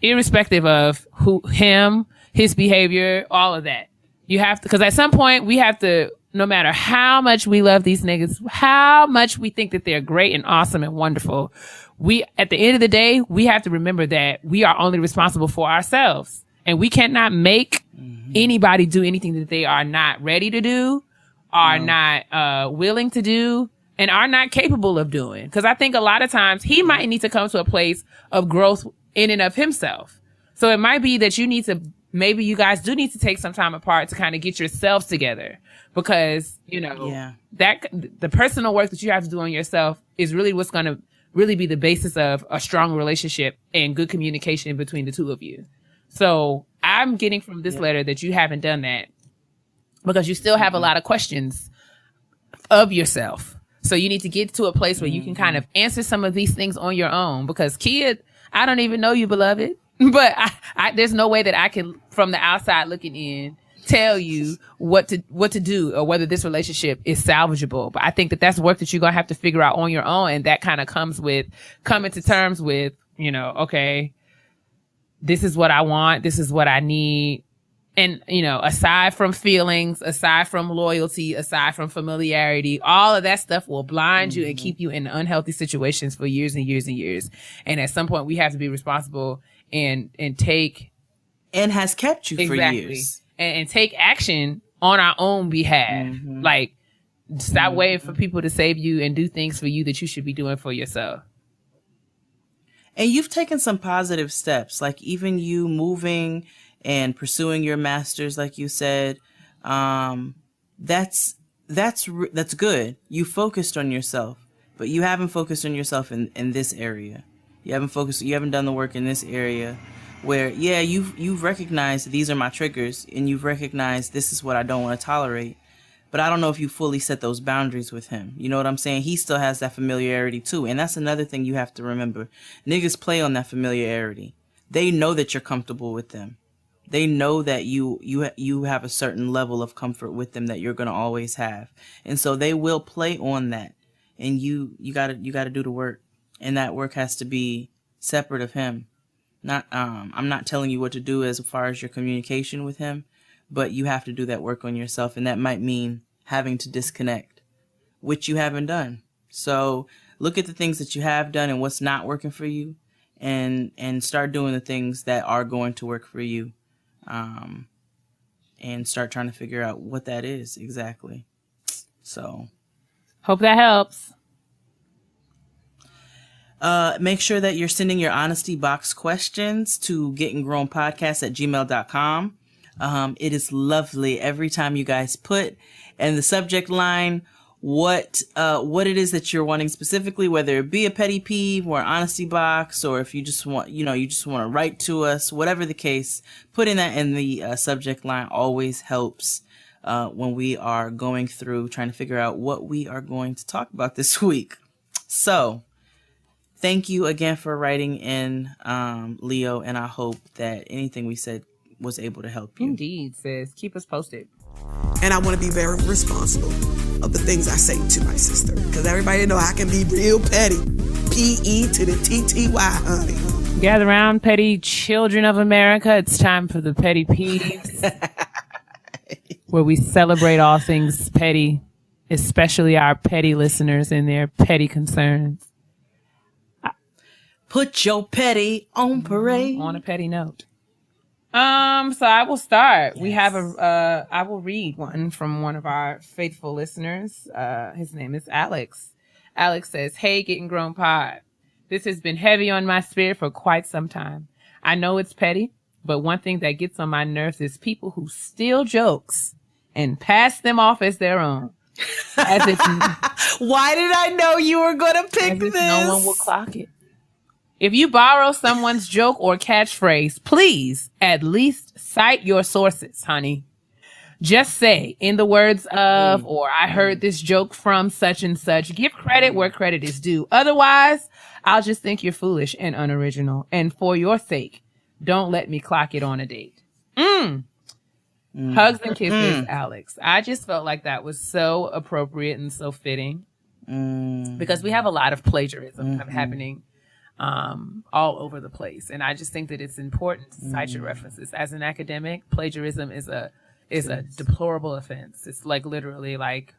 irrespective of his behavior, all of that, you have to, because at some point we have to no matter how much we love these niggas, how much we think that they're great and awesome and wonderful, we, at the end of the day, we have to remember that we are only responsible for ourselves, and we cannot make anybody do anything that they are not ready to do, are not willing to do, and are not capable of doing. Because I think a lot of times he might need to come to a place of growth in and of himself. So it might be that you need to, maybe you guys do need to take some time apart to kind of get yourselves together, because, you know, that the personal work that you have to do on yourself is really what's going to really be the basis of a strong relationship and good communication between the two of you. So I'm getting from this letter that you haven't done that, because you still have a lot of questions of yourself. So you need to get to a place where you can kind of answer some of these things on your own, because Keia, I don't even know you, beloved, but there's no way that I can, from the outside looking in, tell you what to do or whether this relationship is salvageable. But I think that that's work that you're going to have to figure out on your own. And that kind of comes with coming to terms with, you know, okay, this is what I want. This is what I need. And, you know, aside from feelings, aside from loyalty, aside from familiarity, all of that stuff will blind you and keep you in unhealthy situations for years and years and years. And at some point we have to be responsible and take. And has kept you for years. And take action on our own behalf. Like, stop waiting for people to save you and do things for you that you should be doing for yourself. And you've taken some positive steps, like even you moving and pursuing your master's, like you said. That's good. You focused on yourself, but you haven't focused on yourself in this area. You haven't done the work in this area where, you've recognized these are my triggers, and you've recognized this is what I don't want to tolerate. But I don't know if you fully set those boundaries with him. You know what I'm saying? He still has that familiarity too. And that's another thing you have to remember. Niggas play on that familiarity. They know that you're comfortable with them. They know that you have a certain level of comfort with them that you're going to always have. And so they will play on that. And you got to do the work. And that work has to be separate of him. I'm not telling you what to do as far as your communication with him, but you have to do that work on yourself. And that might mean having to disconnect, which you haven't done. So look at the things that you have done and what's not working for you, and start doing the things that are going to work for you. And start trying to figure out what that is exactly. So hope that helps. Make sure that you're sending your honesty box questions to gettinggrownpodcast@gmail.com. It is lovely every time you guys put in the subject line what it is that you're wanting specifically, whether it be a petty peeve or an honesty box, or if you just want, to write to us, whatever the case, putting that in the subject line always helps when we are going through trying to figure out what we are going to talk about this week. So thank you again for writing in, Leo, and I hope that anything we said was able to help you. Indeed, sis. Keep us posted. And I want to be very responsible of the things I say to my sister, because everybody know I can be real petty. P-E to the T-T-Y, honey. Gather around, petty children of America. It's time for the Petty Peeves, where we celebrate all things petty, especially our petty listeners and their petty concerns. Put your petty on parade. On a petty note. So I will start. Yes. We have I will read one from one of our faithful listeners. His name is Alex. Alex says, "Hey, Getting Grown Pod. This has been heavy on my spirit for quite some time. I know it's petty, but one thing that gets on my nerves is people who steal jokes and pass them off as their own. As if why did I know you were going to pick this? No one will clock it. If you borrow someone's joke or catchphrase, please at least cite your sources, honey. Just say, in the words of, or I heard this joke from such and such. Give credit where credit is due. Otherwise, I'll just think you're foolish and unoriginal. And for your sake, don't let me clock it on a date." Hugs and kisses, Alex. I just felt like that was so appropriate and so fitting. Because we have a lot of plagiarism happening all over the place. And I just think that it's important to cite your references. As an academic, plagiarism is a is a deplorable offense. It's like literally like,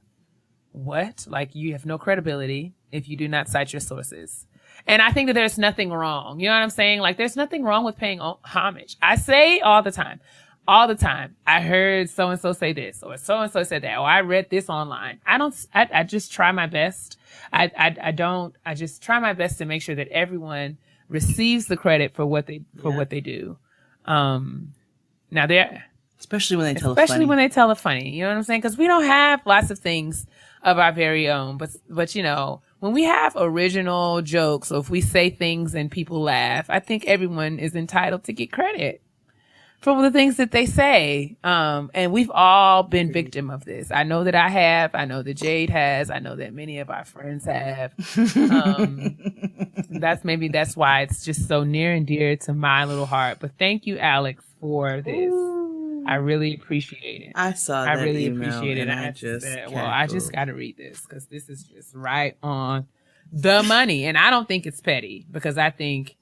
what? Like, you have no credibility if you do not cite your sources. And I think that there's nothing wrong. You know what I'm saying? Like, there's nothing wrong with paying homage. I say all the time, I heard so-and-so say this, or so-and-so said that, or I read this online. I just try my best. I just try my best to make sure that everyone receives the credit for what they do. Now especially when they tell it funny. You know what I'm saying? Because we don't have lots of things of our very own, but you know, when we have original jokes, or if we say things and people laugh, I think everyone is entitled to get credit for the things that they say. And we've all been victim of this. I know that I have. I know that Jade has. I know that many of our friends have. That's why it's just so near and dear to my little heart. But thank you, Alex, for this. Ooh. I really appreciate it. I saw that. I really email appreciate it. And I just got to read this because this is just right on the money. And I don't think it's petty, because I think,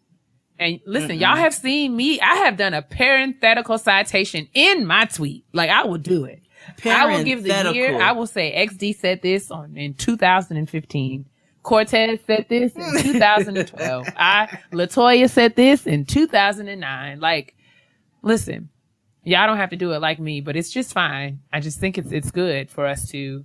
and listen, y'all have seen me. I have done a parenthetical citation in my tweet. Like, I will do it. I will give the year. I will say XD said this in 2015. Cortez said this in 2012. LaToya said this in 2009. Like, listen, y'all don't have to do it like me, but it's just fine. I just think it's good for us to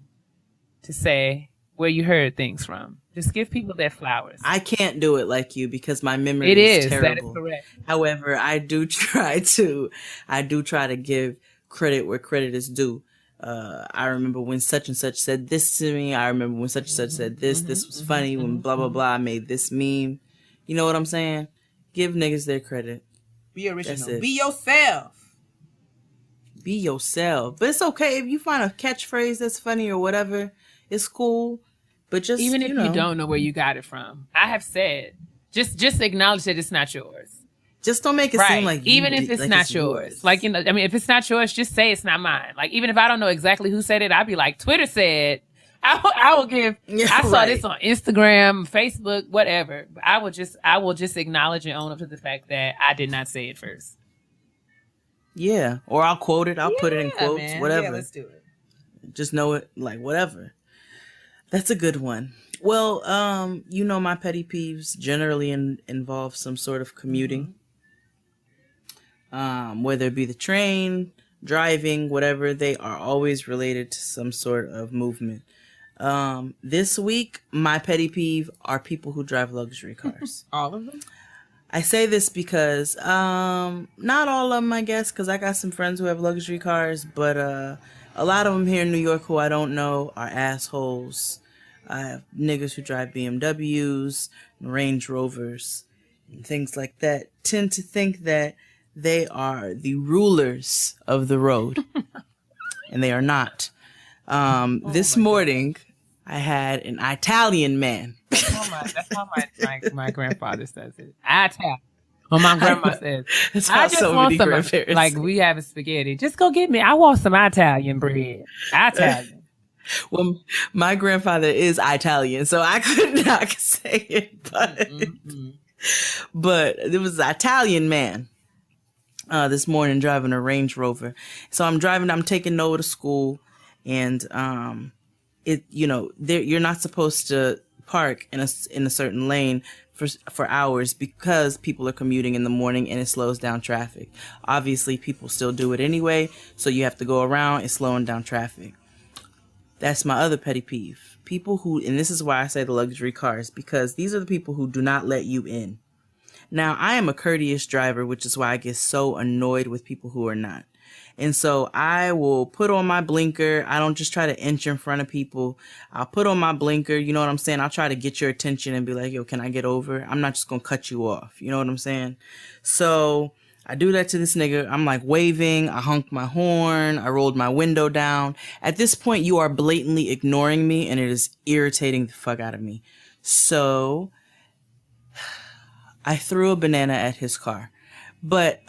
say where you heard things from. Just give people their flowers. I can't do it like you because my memory is terrible. That is correct. However, I do try to give credit where credit is due. I remember when such and such said this to me. I remember when such and such said this. This was funny when blah, blah, blah. I made this meme. You know what I'm saying? Give niggas their credit. Be original. Be yourself. Be yourself. But it's okay if you find a catchphrase that's funny or whatever. It's cool. But just, even if you don't know where you got it from. I have said, just acknowledge that it's not yours. Just don't make it seem like even if it's not yours. Like, you know, I mean, if it's not yours, just say it's not mine. Like, even if I don't know exactly who said it, I'd be like, Twitter said. I will give. I saw this on Instagram, Facebook, whatever. I will just acknowledge and own up to the fact that I did not say it first. Yeah, or I'll quote it. I'll put it in quotes, man. Whatever. Yeah, let's do it. Just know it, like, whatever. That's a good one. Well, you know, my petty peeves generally involve some sort of commuting. Whether it be the train, driving, whatever, they are always related to some sort of movement. This week, my petty peeve are people who drive luxury cars. All of them? I say this because, not all of them, I guess, because I got some friends who have luxury cars, but a lot of them here in New York who I don't know are assholes. I have niggas who drive BMWs, and Range Rovers, and things like that, tend to think that they are the rulers of the road, and they are not. This morning, I had an Italian man. That's how my grandfather says it. Italian. Well, my grandma says, I just want some, like, we having spaghetti. Just go get me. I want some Italian bread. Italian. Well, my grandfather is Italian, so I could not say it, but there was an Italian man this morning driving a Range Rover. So I'm taking Noah to school, and you're not supposed to park in a certain lane for hours because people are commuting in the morning and it slows down traffic. Obviously, people still do it anyway, so you have to go around. It's slowing down traffic. That's my other petty peeve. People who, and this is why I say the luxury cars, because these are the people who do not let you in. Now, I am a courteous driver, which is why I get so annoyed with people who are not. And so I will put on my blinker. I don't just try to inch in front of people. I'll put on my blinker. You know what I'm saying? I'll try to get your attention and be like, yo, can I get over? I'm not just going to cut you off. You know what I'm saying? So I do that to this nigga. I'm like waving. I honked my horn. I rolled my window down. At this point, you are blatantly ignoring me, and it is irritating the fuck out of me. So I threw a banana at his car. But,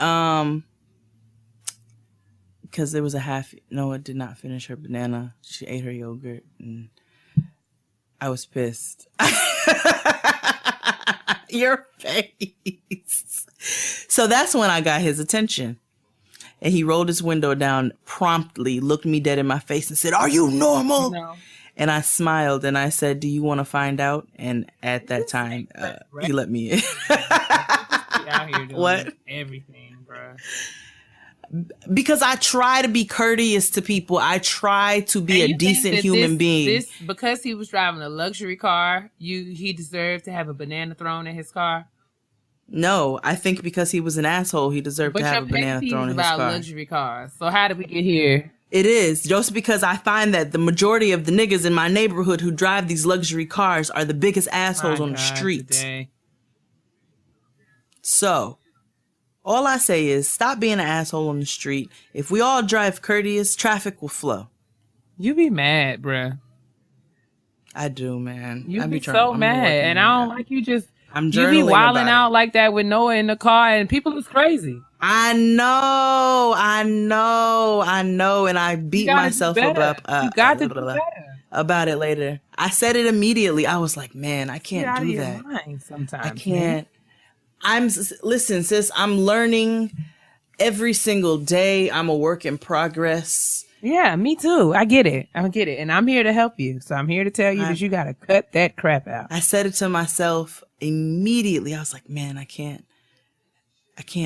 because there was Noah did not finish her banana. She ate her yogurt, and I was pissed. Your face. So that's when I got his attention. And he rolled his window down promptly, looked me dead in my face and said, "Are you normal?" No. And I smiled and I said, "Do you want to find out?" And at that time, he let me in. Out here doing What? Everything, bro. Because I try to be courteous to people. I try to be a decent human being. Because he was driving a luxury car, he deserved to have a banana thrown in his car. No, I think because he was an asshole, he deserved to have a banana thrown in his car. About luxury cars. So how did we get here? It is just because I find that the majority of the niggas in my neighborhood who drive these luxury cars are the biggest assholes on the street. Today. So, all I say is stop being an asshole on the street. If we all drive courteous, traffic will flow. You be mad, bruh. I do, man. You be so mad, and I don't like you just. I'm you be wilding out like that with Noah in the car, and people is crazy. I know, and I beat myself up you got to do better about it later. I said it immediately. I was like, man, I can't do that. Sometimes I can't. Listen, sis, I'm learning every single day. I'm a work in progress. Yeah, me too. I get it. And I'm here to help you. So I'm here to tell you that you got to cut that crap out. I said it to myself immediately. I was like, man, I can't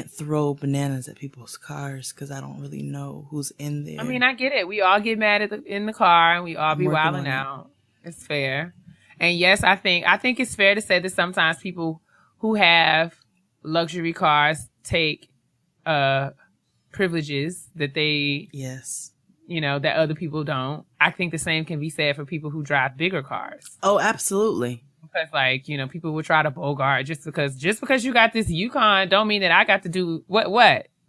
throw bananas at people's cars because I don't really know who's in there. I mean, I get it. We all get mad in the car and we all be wilding out. It's fair. And yes, I think it's fair to say that sometimes people who have luxury cars take privileges that they that other people don't. I think the same can be said for people who drive bigger cars. Oh, absolutely. Because people will try to bogart just because you got this Yukon don't mean that I got to do what?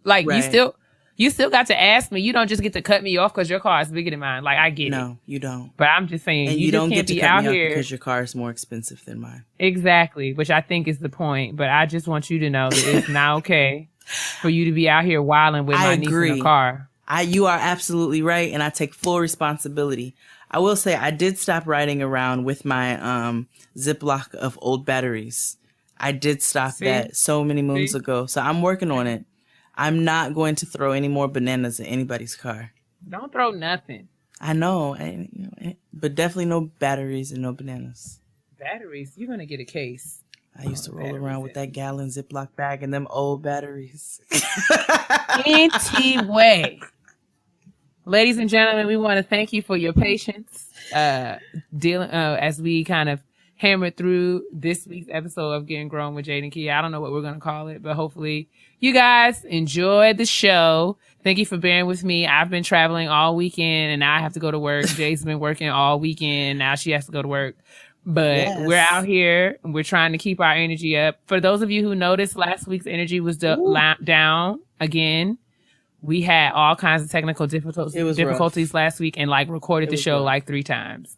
Like right. You still got to ask me. You don't just get to cut me off because your car is bigger than mine. Like I get it. No, you don't. But I'm just saying and you don't just can't get to be cut out me here because your car is more expensive than mine. Exactly, which I think is the point. But I just want you to know that it's not okay for you to be out here wilding with my niece in a car. You are absolutely right, and I take full responsibility. I will say I did stop riding around with my Ziploc of old batteries. I did stop that so many moons ago, so I'm working on it. I'm not going to throw any more bananas in anybody's car. Don't throw nothing. I know, but definitely no batteries and no bananas. Batteries? You're going to get a case. I used to roll around with that gallon Ziploc bag and them old batteries. Anyway, ladies and gentlemen, we want to thank you for your patience as we kind of hammered through this week's episode of Getting Grown with Jade and Keia. I don't know what we're going to call it, but hopefully you guys enjoyed the show. Thank you for bearing with me. I've been traveling all weekend and now I have to go to work. Jade's been working all weekend. Now she has to go to work. But we're out here and we're trying to keep our energy up. For those of you who noticed, last week's energy was down again. We had all kinds of technical difficulties last week and recorded the show 3 times.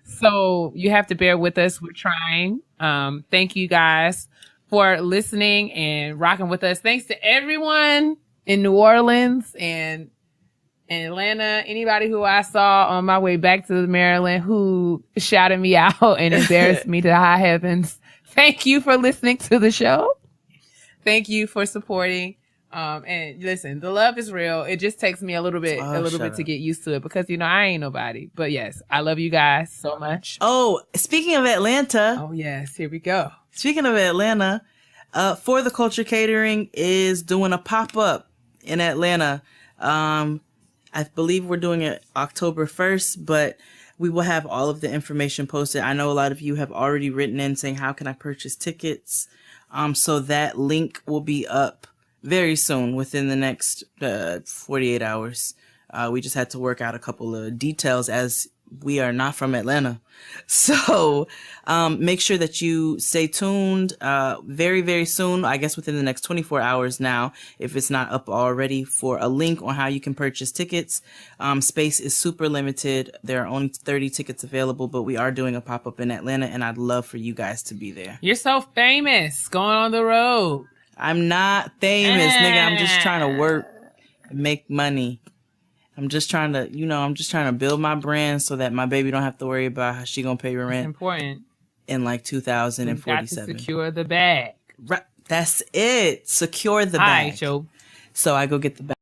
So you have to bear with us. We're trying. Thank you guys for listening and rocking with us. Thanks to everyone in New Orleans and Atlanta. Anybody who I saw on my way back to Maryland who shouted me out and embarrassed me to high heavens. Thank you for listening to the show. Thank you for supporting. And listen, the love is real. It just takes me a little bit to get used to it because, I ain't nobody. But yes, I love you guys so much. Oh, speaking of Atlanta. Oh, yes. Here we go. Speaking of Atlanta, For the Culture Catering is doing a pop-up in Atlanta. I believe we're doing it October 1st, but we will have all of the information posted. I know a lot of you have already written in saying, how can I purchase tickets? So that link will be up very soon, within the next 48 hours. We just had to work out a couple of details as we are not from Atlanta. So make sure that you stay tuned very, very soon. I guess within the next 24 hours now, if it's not up already, for a link on how you can purchase tickets. Space is super limited. There are only 30 tickets available, but we are doing a pop-up in Atlanta, and I'd love for you guys to be there. You're so famous going on the road. I'm not famous, nigga. I'm just trying to work and make money. I'm just trying to build my brand so that my baby don't have to worry about how she gonna pay rent. It's important. In 2047. Got to secure the bag. Right. That's it. Secure the bag. All right, Joe. So I go get the bag.